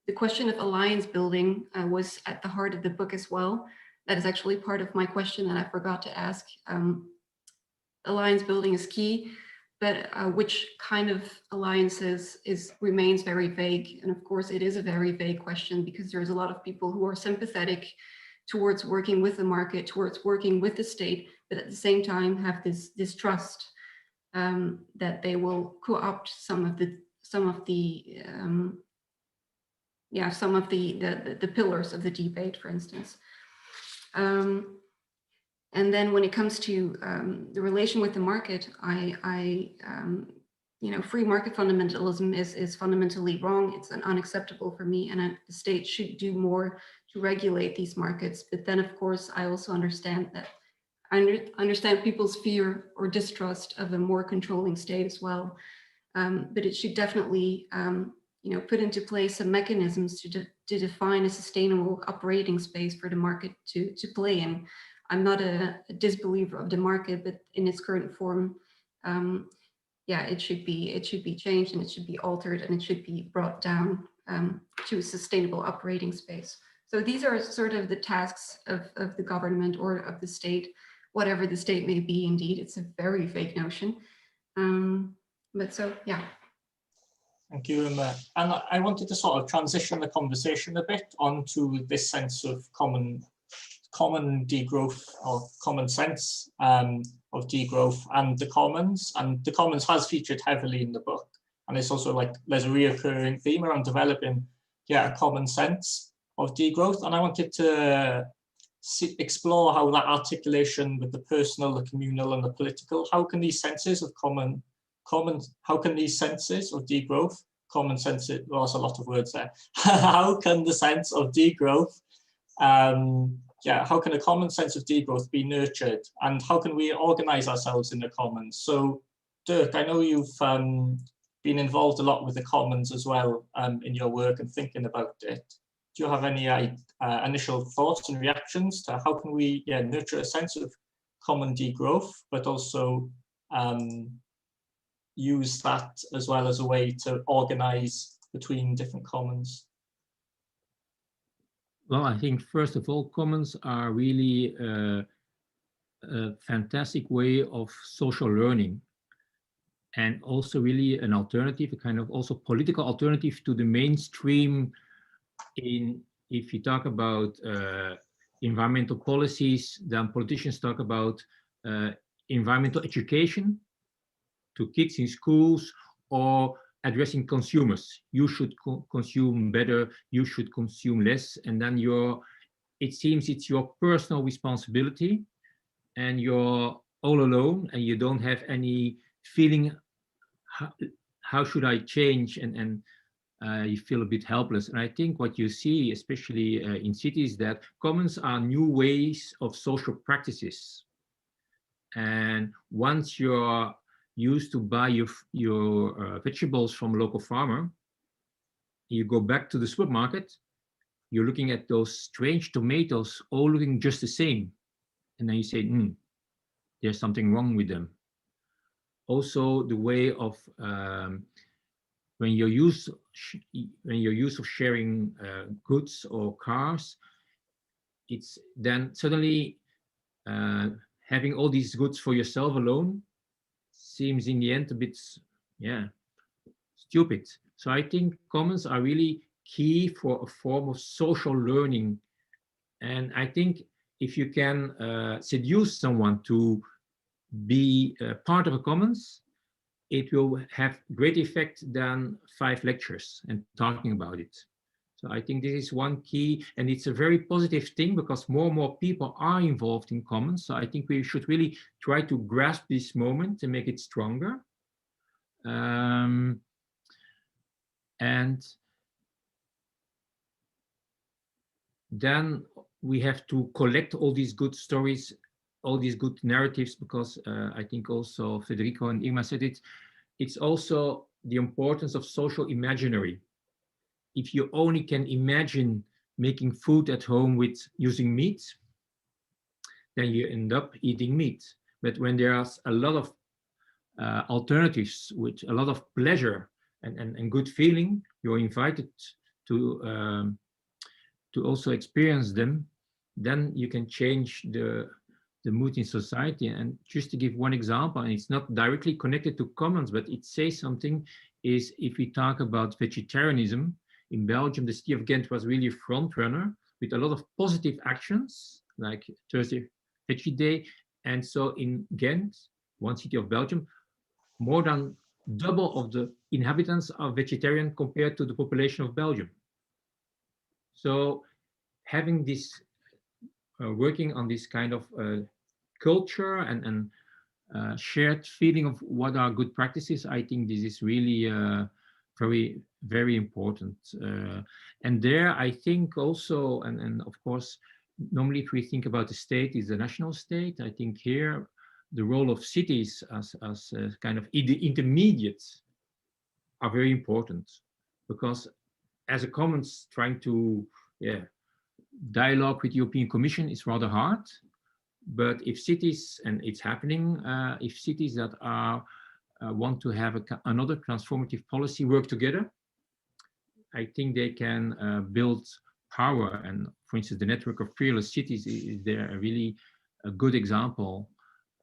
The question of alliance building was at the heart of the book as well. That is actually part of my question that I forgot to ask. Alliance building is key, but which kind of alliances remains very vague. And of course, it is a very vague question because there's a lot of people who are sympathetic towards working with the market, towards working with the state, but at the same time have this distrust that they will co-opt some of the pillars of the debate, for instance. And then when it comes to the relation with the market, you know, free market fundamentalism is fundamentally wrong. It's unacceptable for me, and the state should do more to regulate these markets. But then, of course, I also understand that I understand people's fear or distrust of a more controlling state as well. But it should definitely, you know, put into place some mechanisms to define a sustainable operating space for the market to play in. I'm not a disbeliever of the market, but in its current form, yeah, it should be changed and it should be altered and it should be brought down to a sustainable operating space. So these are sort of the tasks of the government or of the state, whatever the state may be. Indeed, it's a very vague notion. But so, yeah. Thank you, Irma. And I wanted to sort of transition the conversation a bit onto this sense of common degrowth or common sense of degrowth and the commons. And the commons has featured heavily in the book. And it's also like there's a reoccurring theme around developing, yeah, a common sense of degrowth. And I wanted to explore how that articulation with the personal, the communal, and the political, how can these senses of how can these senses of degrowth, common sense, well, there's a lot of words there. How can the sense of degrowth, yeah, how can a common sense of degrowth be nurtured, and how can we organize ourselves in the commons? So, Dirk, I know you've been involved a lot with the commons as well in your work and thinking about it. Do you have any initial thoughts and reactions to how can we nurture a sense of common degrowth, but also use that as well as a way to organize between different commons? Well, I think first of all, commons are really a fantastic way of social learning, and also really an alternative, a kind of also political alternative to the mainstream. If you talk about environmental policies, then politicians talk about environmental education to kids in schools, or addressing consumers. You should consume better, you should consume less, and then it seems it's your personal responsibility and you're all alone and you don't have any feeling, how should I change, and you feel a bit helpless. And I think what you see, especially in cities, that commons are new ways of social practices. And once you're used to buy your vegetables from a local farmer, you go back to the supermarket, you're looking at those strange tomatoes, all looking just the same. And then you say, there's something wrong with them. Also, the way of when you're used to sharing goods or cars, it's then suddenly having all these goods for yourself alone seems in the end a bit, stupid. So I think commons are really key for a form of social learning. And I think if you can seduce someone to be part of a commons, it will have great effect than 5 lectures and talking about it. So I think this is one key, and it's a very positive thing because more and more people are involved in commons. So I think we should really try to grasp this moment and make it stronger. And then we have to collect all these good stories, all these good narratives, because I think also Federico and Irma said it, it's also the importance of social imaginary. If you only can imagine making food at home with using meat, then you end up eating meat. But when there's a lot of alternatives with a lot of pleasure and good feeling, you're invited to also experience them, then you can change the mood in society. And just to give one example, and it's not directly connected to commons, but it says something, is if we talk about vegetarianism, in Belgium, the city of Gent was really a front runner with a lot of positive actions, like Thursday Veggie Day. And so in Gent, one city of Belgium, more than double of the inhabitants are vegetarian compared to the population of Belgium. So having this, working on this kind of culture and shared feeling of what are good practices, I think this is really very, very important. And there, I think also, and of course, normally if we think about the state is the national state, I think here the role of cities as kind of intermediates are very important, because as a commons trying to dialogue with the European Commission is rather hard. But if cities, and it's happening, if cities that are want to have another transformative policy work together, I think they can build power. And for instance, the network of fearless cities is there a really a good example.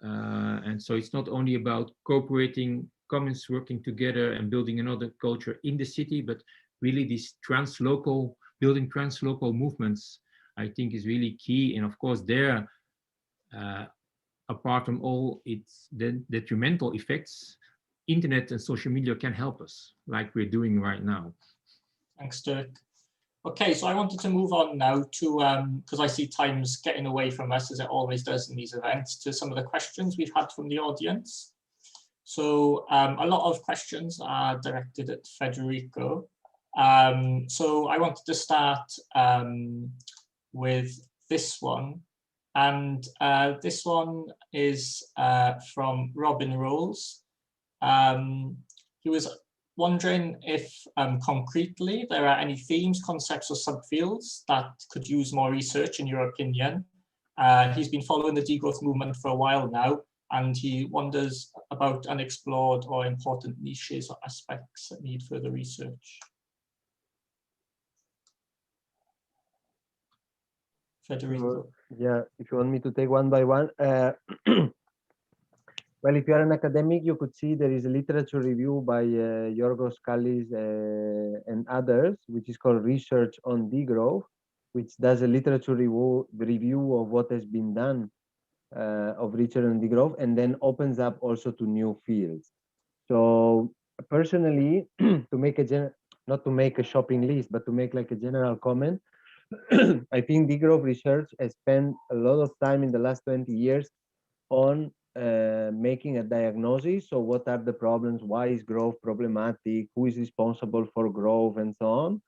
And so it's not only about cooperating, commons working together and building another culture in the city, but really this translocal, building translocal movements, I think is really key. And of course there, apart from all its detrimental effects, internet and social media can help us, like we're doing right now. Thanks, Dirk. Okay, so I wanted to move on now to, because I see time's getting away from us, as it always does in these events, to some of the questions we've had from the audience. So a lot of questions are directed at Federico. So I wanted to start with this one. And this one is from Robin Rolls. He was wondering if concretely there are any themes, concepts or subfields that could use more research in your opinion. He's been following the degrowth movement for a while now, and he wonders about unexplored or important niches or aspects that need further research. Federico. Yeah, if you want me to take one by one. Well, if you are an academic, you could see there is a literature review by Yorgos Kallis and others, which is called Research on Degrowth, which does a literature review of what has been done of research on degrowth, and then opens up also to new fields. So personally, to make not to make a shopping list, but to make like a general comment, I think degrowth research has spent a lot of time in the last 20 years on making a diagnosis. So what are the problems? Why is growth problematic? Who is responsible for growth and so on?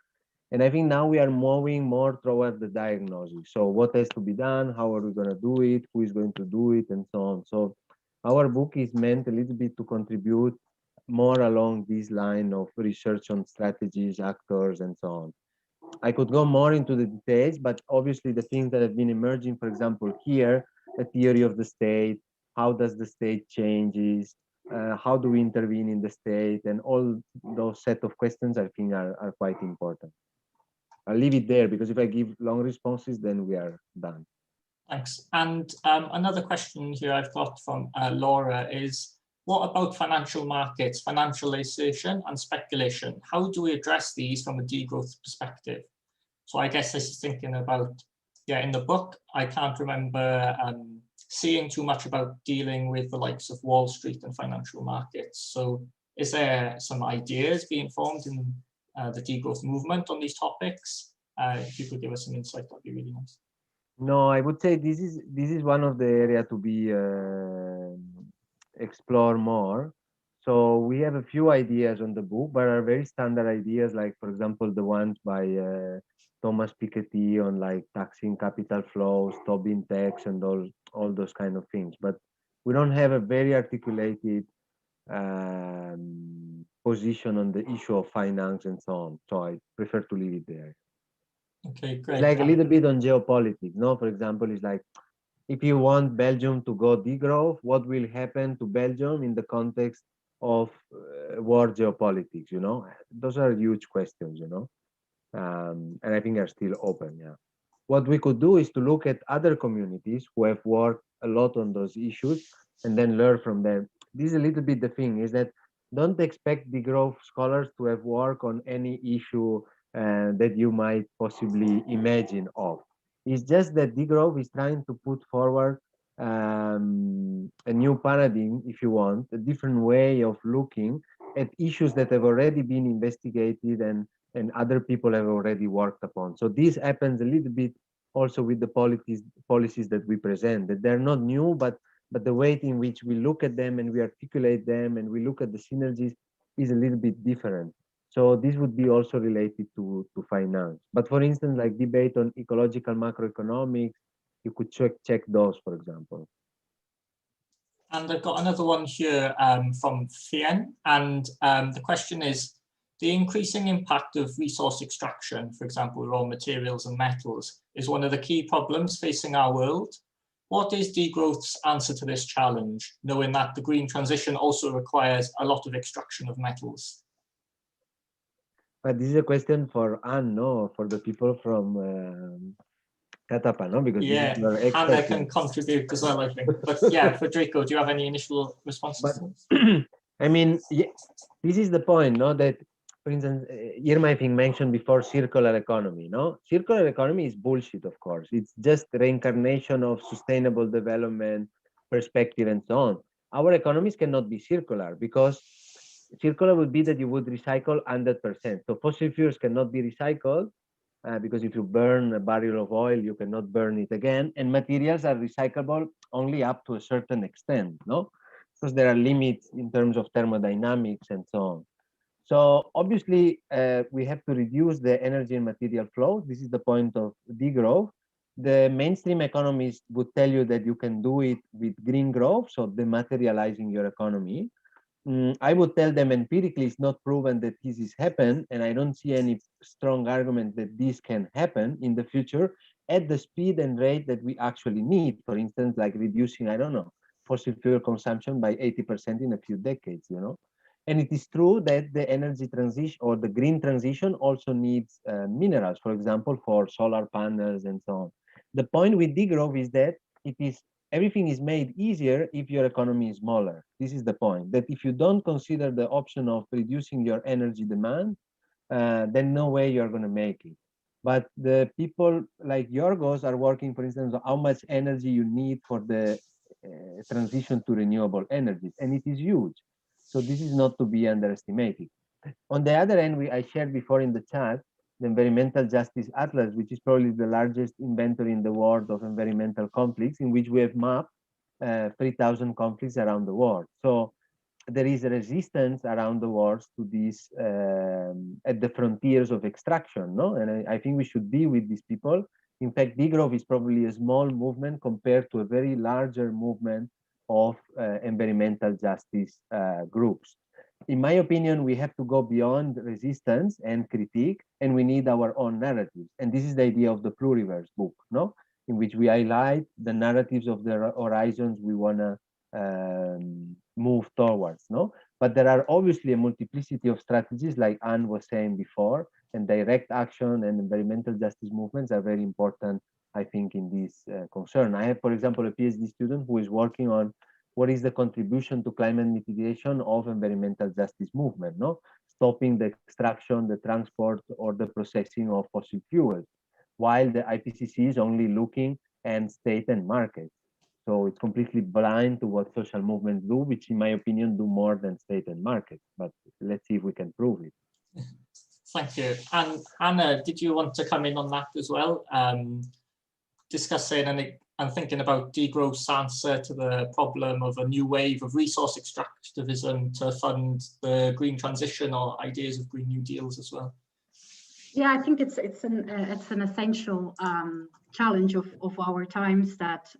And I think now we are moving more toward the diagnosis. So what has to be done? How are we going to do it? Who is going to do it? And so on. So our book is meant a little bit to contribute more along this line of research on strategies, actors, and so on. I could go more into the details, but obviously the things that have been emerging, for example, here, the theory of the state, how does the state changes, how do we intervene in the state, and all those set of questions I think are quite important. I'll leave it there because if I give long responses, then we are done. Thanks. And another question here I've got from Laura is, what about financial markets, financialization and speculation? How do we address these from a degrowth perspective? So I guess this is thinking about, in the book, I can't remember seeing too much about dealing with the likes of Wall Street and financial markets. So Is there some ideas being formed in the degrowth movement on these topics? If you could give us some insight, that'd be really nice. No, I would say this is one of the area to be explore more. So we have a few ideas on the book, but are very standard ideas, like for example the ones by Thomas Piketty on like taxing capital flows, Tobin tax, and all those kind of things. But we don't have a very articulated position on the issue of finance and so on. So I prefer to leave it there. Okay, great. It's like a little bit on geopolitics, no? For example, it's like, if you want Belgium to go degrowth, what will happen to Belgium in the context of war geopolitics, you know? Those are huge questions, you know? And I think are still open, yeah. What we could do is to look at other communities who have worked a lot on those issues and then learn from them. This is a little bit the thing, is that don't expect degrowth scholars to have worked on any issue that you might possibly imagine of. It's just that degrowth is trying to put forward a new paradigm, if you want, a different way of looking at issues that have already been investigated and other people have already worked upon. So this happens a little bit also with the policies that we present, that they're not new, but the way in which we look at them and we articulate them and we look at the synergies is a little bit different. So this would be also related to finance. But for instance, like debate on ecological macroeconomics, you could check those, for example. And I've got another one here from Fien, and the question is, the increasing impact of resource extraction, for example, raw materials and metals, is one of the key problems facing our world. What is degrowth's answer to this challenge, knowing that the green transition also requires a lot of extraction of metals? But this is a question for Anne, no? For the people from CATAPA, no? Because yeah, Hanne can contribute as well, I think. But yeah, Federico, do you have any initial responses? But, I mean, yeah, this is the point, no? That, for instance, Irma, I think, mentioned before circular economy, no? Circular economy is bullshit, of course. It's just reincarnation of sustainable development perspective and so on. Our economies cannot be circular, because circular would be that you would recycle 100%. So fossil fuels cannot be recycled, because if you burn a barrel of oil, you cannot burn it again. And materials are recyclable only up to a certain extent, no? Because there are limits in terms of thermodynamics and so on. So obviously, we have to reduce the energy and material flow. This is the point of degrowth. The mainstream economists would tell you that you can do it with green growth, so dematerializing your economy. I would tell them empirically it's not proven that this is happened, and I don't see any strong argument that this can happen in the future at the speed and rate that we actually need. For instance, like reducing, I don't know, fossil fuel consumption by 80% in a few decades, you know. And it is true that the energy transition or the green transition also needs minerals, for example, for solar panels and so on. The point with degrowth is that everything is made easier if your economy is smaller. This is the point, that if you don't consider the option of reducing your energy demand, then no way you're going to make it. But the people like Yorgos are working, for instance, on how much energy you need for the transition to renewable energies, and it is huge. So this is not to be underestimated. On the other hand, I shared before in the chat the Environmental Justice Atlas, which is probably the largest inventory in the world of environmental conflicts, in which we have mapped 3,000 conflicts around the world. So there is a resistance around the world to this at the frontiers of extraction, no? And I think we should be with these people. In fact, degrowth is probably a small movement compared to a very larger movement of environmental justice groups. In my opinion, we have to go beyond resistance and critique, and we need our own narratives. And this is the idea of the Pluriverse book, no? In which we highlight the narratives of the horizons we want to move towards, no? But there are obviously a multiplicity of strategies, like Anne was saying before, and direct action and environmental justice movements are very important, I think, in this concern. I have, for example, a PhD student who is working on what is the contribution to climate mitigation of environmental justice movement, no? Stopping the extraction, the transport, or the processing of fossil fuels, while the IPCC is only looking at state and market. So it's completely blind to what social movements do, which in my opinion do more than state and market. But let's see if we can prove it. Thank you. And Hanne, did you want to come in on that as well? Discussing and thinking about Degrowth's answer to the problem of a new wave of resource extractivism to fund the green transition, or ideas of Green New Deals as well. Yeah, I think it's an essential challenge of our times, that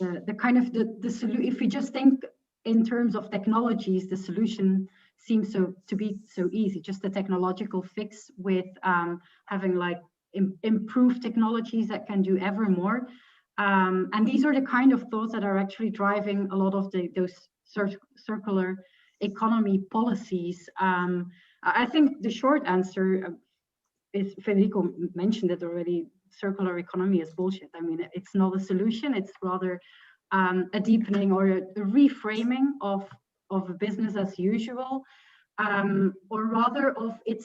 the kind of the solution. If we just think in terms of technologies, the solution seems to be so easy. Just the technological fix with having like improved technologies that can do ever more. And these are the kind of thoughts that are actually driving a lot of those circular economy policies. I think the short answer is, Federico mentioned it already, circular economy is bullshit. I mean, it's not a solution, it's rather a deepening or a reframing of a business as usual, or rather of it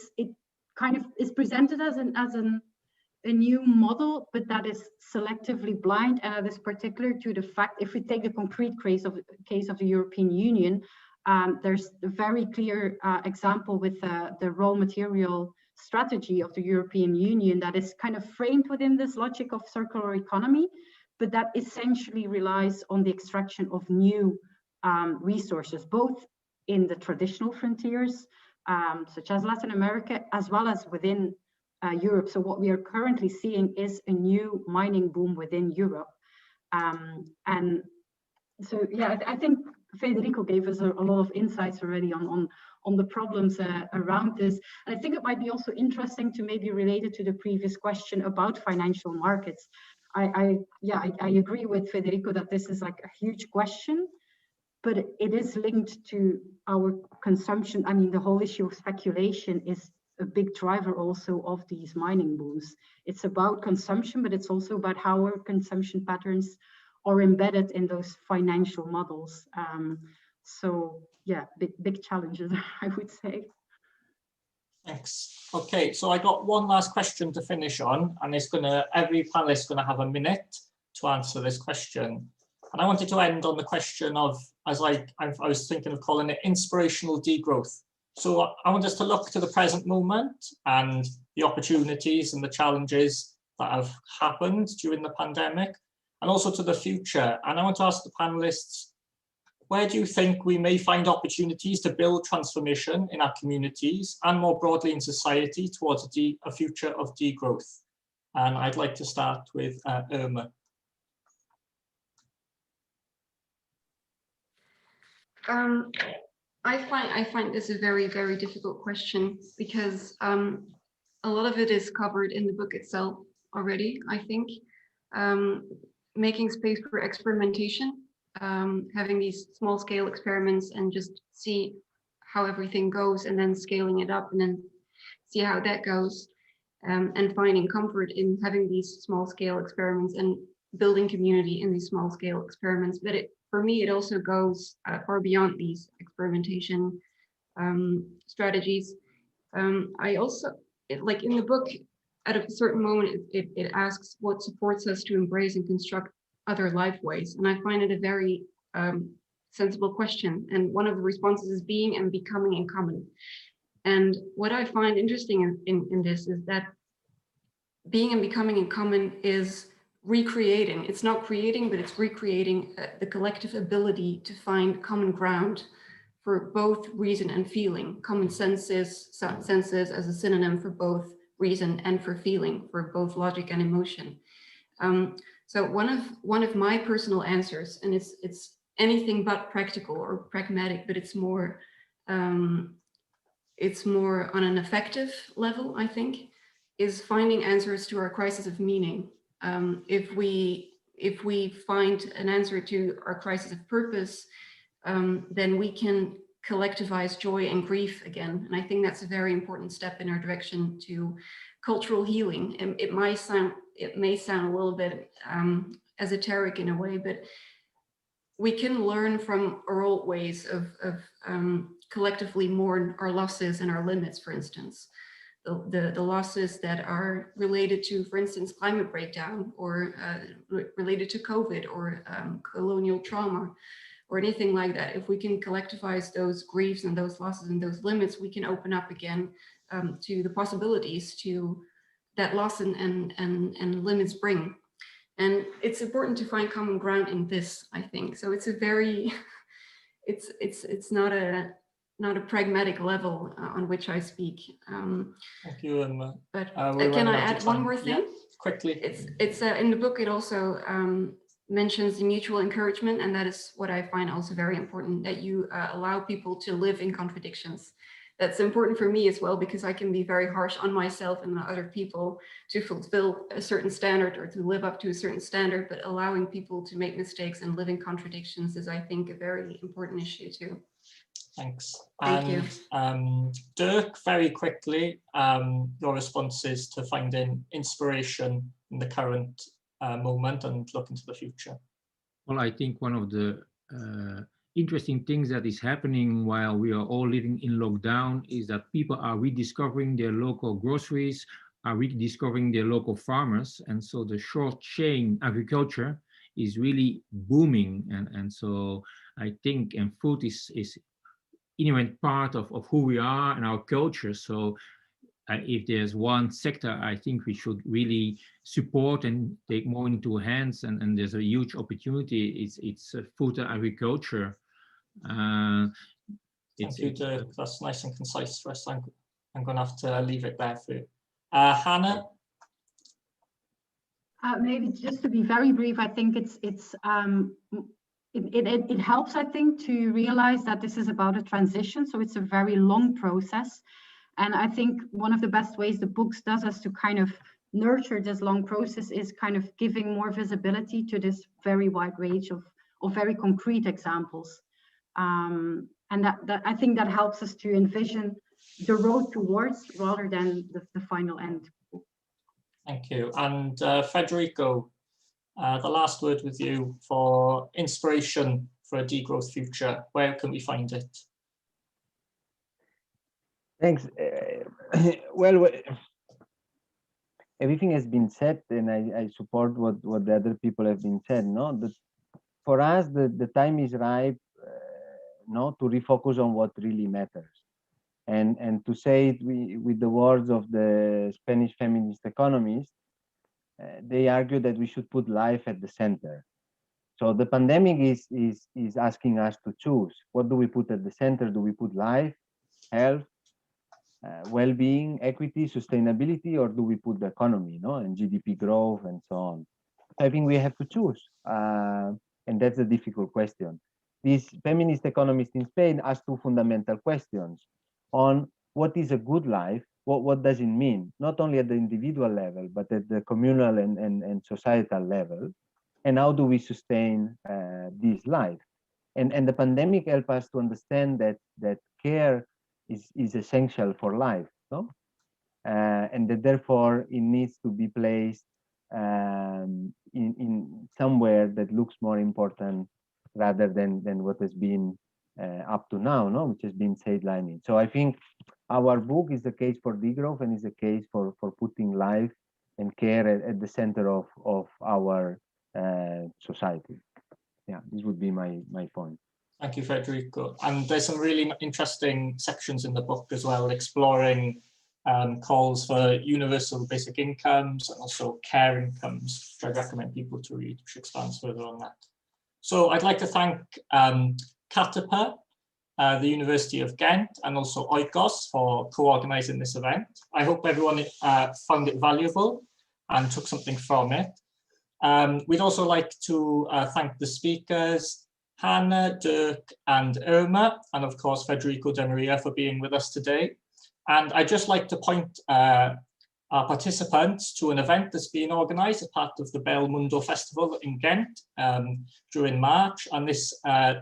kind of is presented as a new model, but that is selectively blind, and that is particular to the fact, if we take the concrete case of the European Union, there's a very clear example with the raw material strategy of the European Union that is kind of framed within this logic of circular economy, but that essentially relies on the extraction of new resources, both in the traditional frontiers, such as Latin America, as well as within Europe. So what we are currently seeing is a new mining boom within Europe. And so, yeah, I think Federico gave us a lot of insights already on the problems around this. And I think it might be also interesting to maybe relate it to the previous question about financial markets. I agree with Federico that this is like a huge question, but it is linked to our consumption. I mean, the whole issue of speculation is a big driver also of these mining booms. It's about consumption, but it's also about how our consumption patterns are embedded in those financial models. So yeah, big challenges, I would say. Thanks. Okay, so I got one last question to finish on, and every panelist is gonna have a minute to answer this question. And I wanted to end on the question of, I was thinking of calling it inspirational degrowth. So I want us to look to the present moment and the opportunities and the challenges that have happened during the pandemic, and also to the future. And I want to ask the panelists, where do you think we may find opportunities to build transformation in our communities and more broadly in society towards a future of degrowth? And I'd like to start with Irma. I find this a very, very difficult question, because a lot of it is covered in the book itself already, I think. Making space for experimentation, having these small scale experiments and just see how everything goes, and then scaling it up and then see how that goes, and finding comfort in having these small scale experiments and building community in these small scale experiments. But for me, it also goes far beyond these experimentation strategies. I also, like in the book, at a certain moment, it asks what supports us to embrace and construct other life ways. And I find it a very sensible question. And one of the responses is being and becoming in common. And what I find interesting in this is that being and becoming in common is recreating. It's not creating, but it's recreating the collective ability to find common ground for both reason and feeling. Common senses as a synonym for both reason and for feeling, for both logic and emotion. So one of my personal answers, and it's anything but practical or pragmatic, but it's more on an affective level, I think, is finding answers to our crisis of meaning. If we find an answer to our crisis of purpose, then we can collectivize joy and grief again. And I think that's a very important step in our direction to cultural healing. And it may sound a little bit esoteric in a way, but we can learn from our old ways of collectively mourn our losses and our limits, for instance. the losses that are related to, for instance, climate breakdown, or related to COVID, or colonial trauma, or anything like that. If we can collectivize those griefs and those losses and those limits, we can open up again to the possibilities to that loss and limits bring. And it's important to find common ground in this, I think. So it's a very, it's not a pragmatic level on which I speak. Thank you, Irma. But can I add one more thing? Yeah, quickly. It's in the book. It also mentions the mutual encouragement, and that is what I find also very important, that you allow people to live in contradictions. That's important for me as well, because I can be very harsh on myself and on other people to fulfill a certain standard or to live up to a certain standard, but allowing people to make mistakes and live in contradictions is, I think, a very important issue too. Thanks. Thank you. Dirk, very quickly, your responses to finding inspiration in the current moment and looking to the future. Well, I think one of the interesting things that is happening while we are all living in lockdown is that people are rediscovering their local groceries, are rediscovering their local farmers. And so the short chain agriculture is really booming. And so I think, and food is inherent part of who we are and our culture. So if there's one sector I think we should really support and take more into hands, and there's a huge opportunity, it's food and agriculture. Thank you, Dirk. That's nice and concise for us. I'm going to have to leave it there for you. Hanne? Maybe just to be very brief, I think it helps, I think, to realize that this is about a transition. So it's a very long process. And I think one of the best ways the books does is to kind of nurture this long process is kind of giving more visibility to this very wide range of very concrete examples. And that I think that helps us to envision the road towards rather than the final end. Thank you. And Federico, the last word with you for inspiration for a degrowth future. Where can we find it? Thanks. Well, everything has been said, and I support what the other people have been said. No, for us, the time is ripe, to refocus on what really matters, and to say it with the words of the Spanish feminist economists. They argue that we should put life at the center. So the pandemic is asking us to choose. What do we put at the center? Do we put life, health, well-being, equity, sustainability, or do we put the economy, and GDP growth and so on? I think we have to choose, and that's a difficult question. These feminist economists in Spain ask two fundamental questions on what is a good life. What does it mean, not only at the individual level, but at the communal and societal level? And how do we sustain this life? And the pandemic helped us to understand that care is essential for life, and that therefore it needs to be placed in somewhere that looks more important rather than what has been up to now, which has been sidelining. So I think our book is the case for degrowth, and is a case for putting life and care at the center of our society. Yeah, this would be my point. Thank you, Federico. And there's some really interesting sections in the book as well, exploring calls for universal basic incomes and also care incomes, which I recommend people to read, which expands further on that. So I'd like to thank CATAPA, the University of Gent, and also Oikos for co-organising this event. I hope everyone found it valuable and took something from it. We'd also like to thank the speakers, Hanne, Dirk, and Irma, and of course Federico Demaria for being with us today. And I'd just like to point our participants to an event that's been organised as part of the Bel Mundo Festival in Gent during March. And this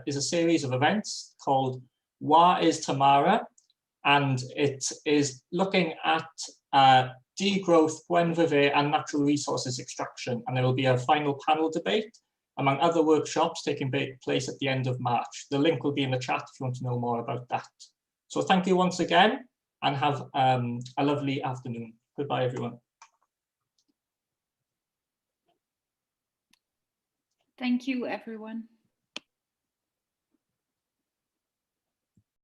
is a series of events called Wa is Tamara, and it is looking at degrowth, buen viver, and natural resources extraction. And there will be a final panel debate, among other workshops, taking place at the end of March. The link will be in the chat if you want to know more about that. So thank you once again, and have a lovely afternoon. Goodbye, everyone. Thank you, everyone.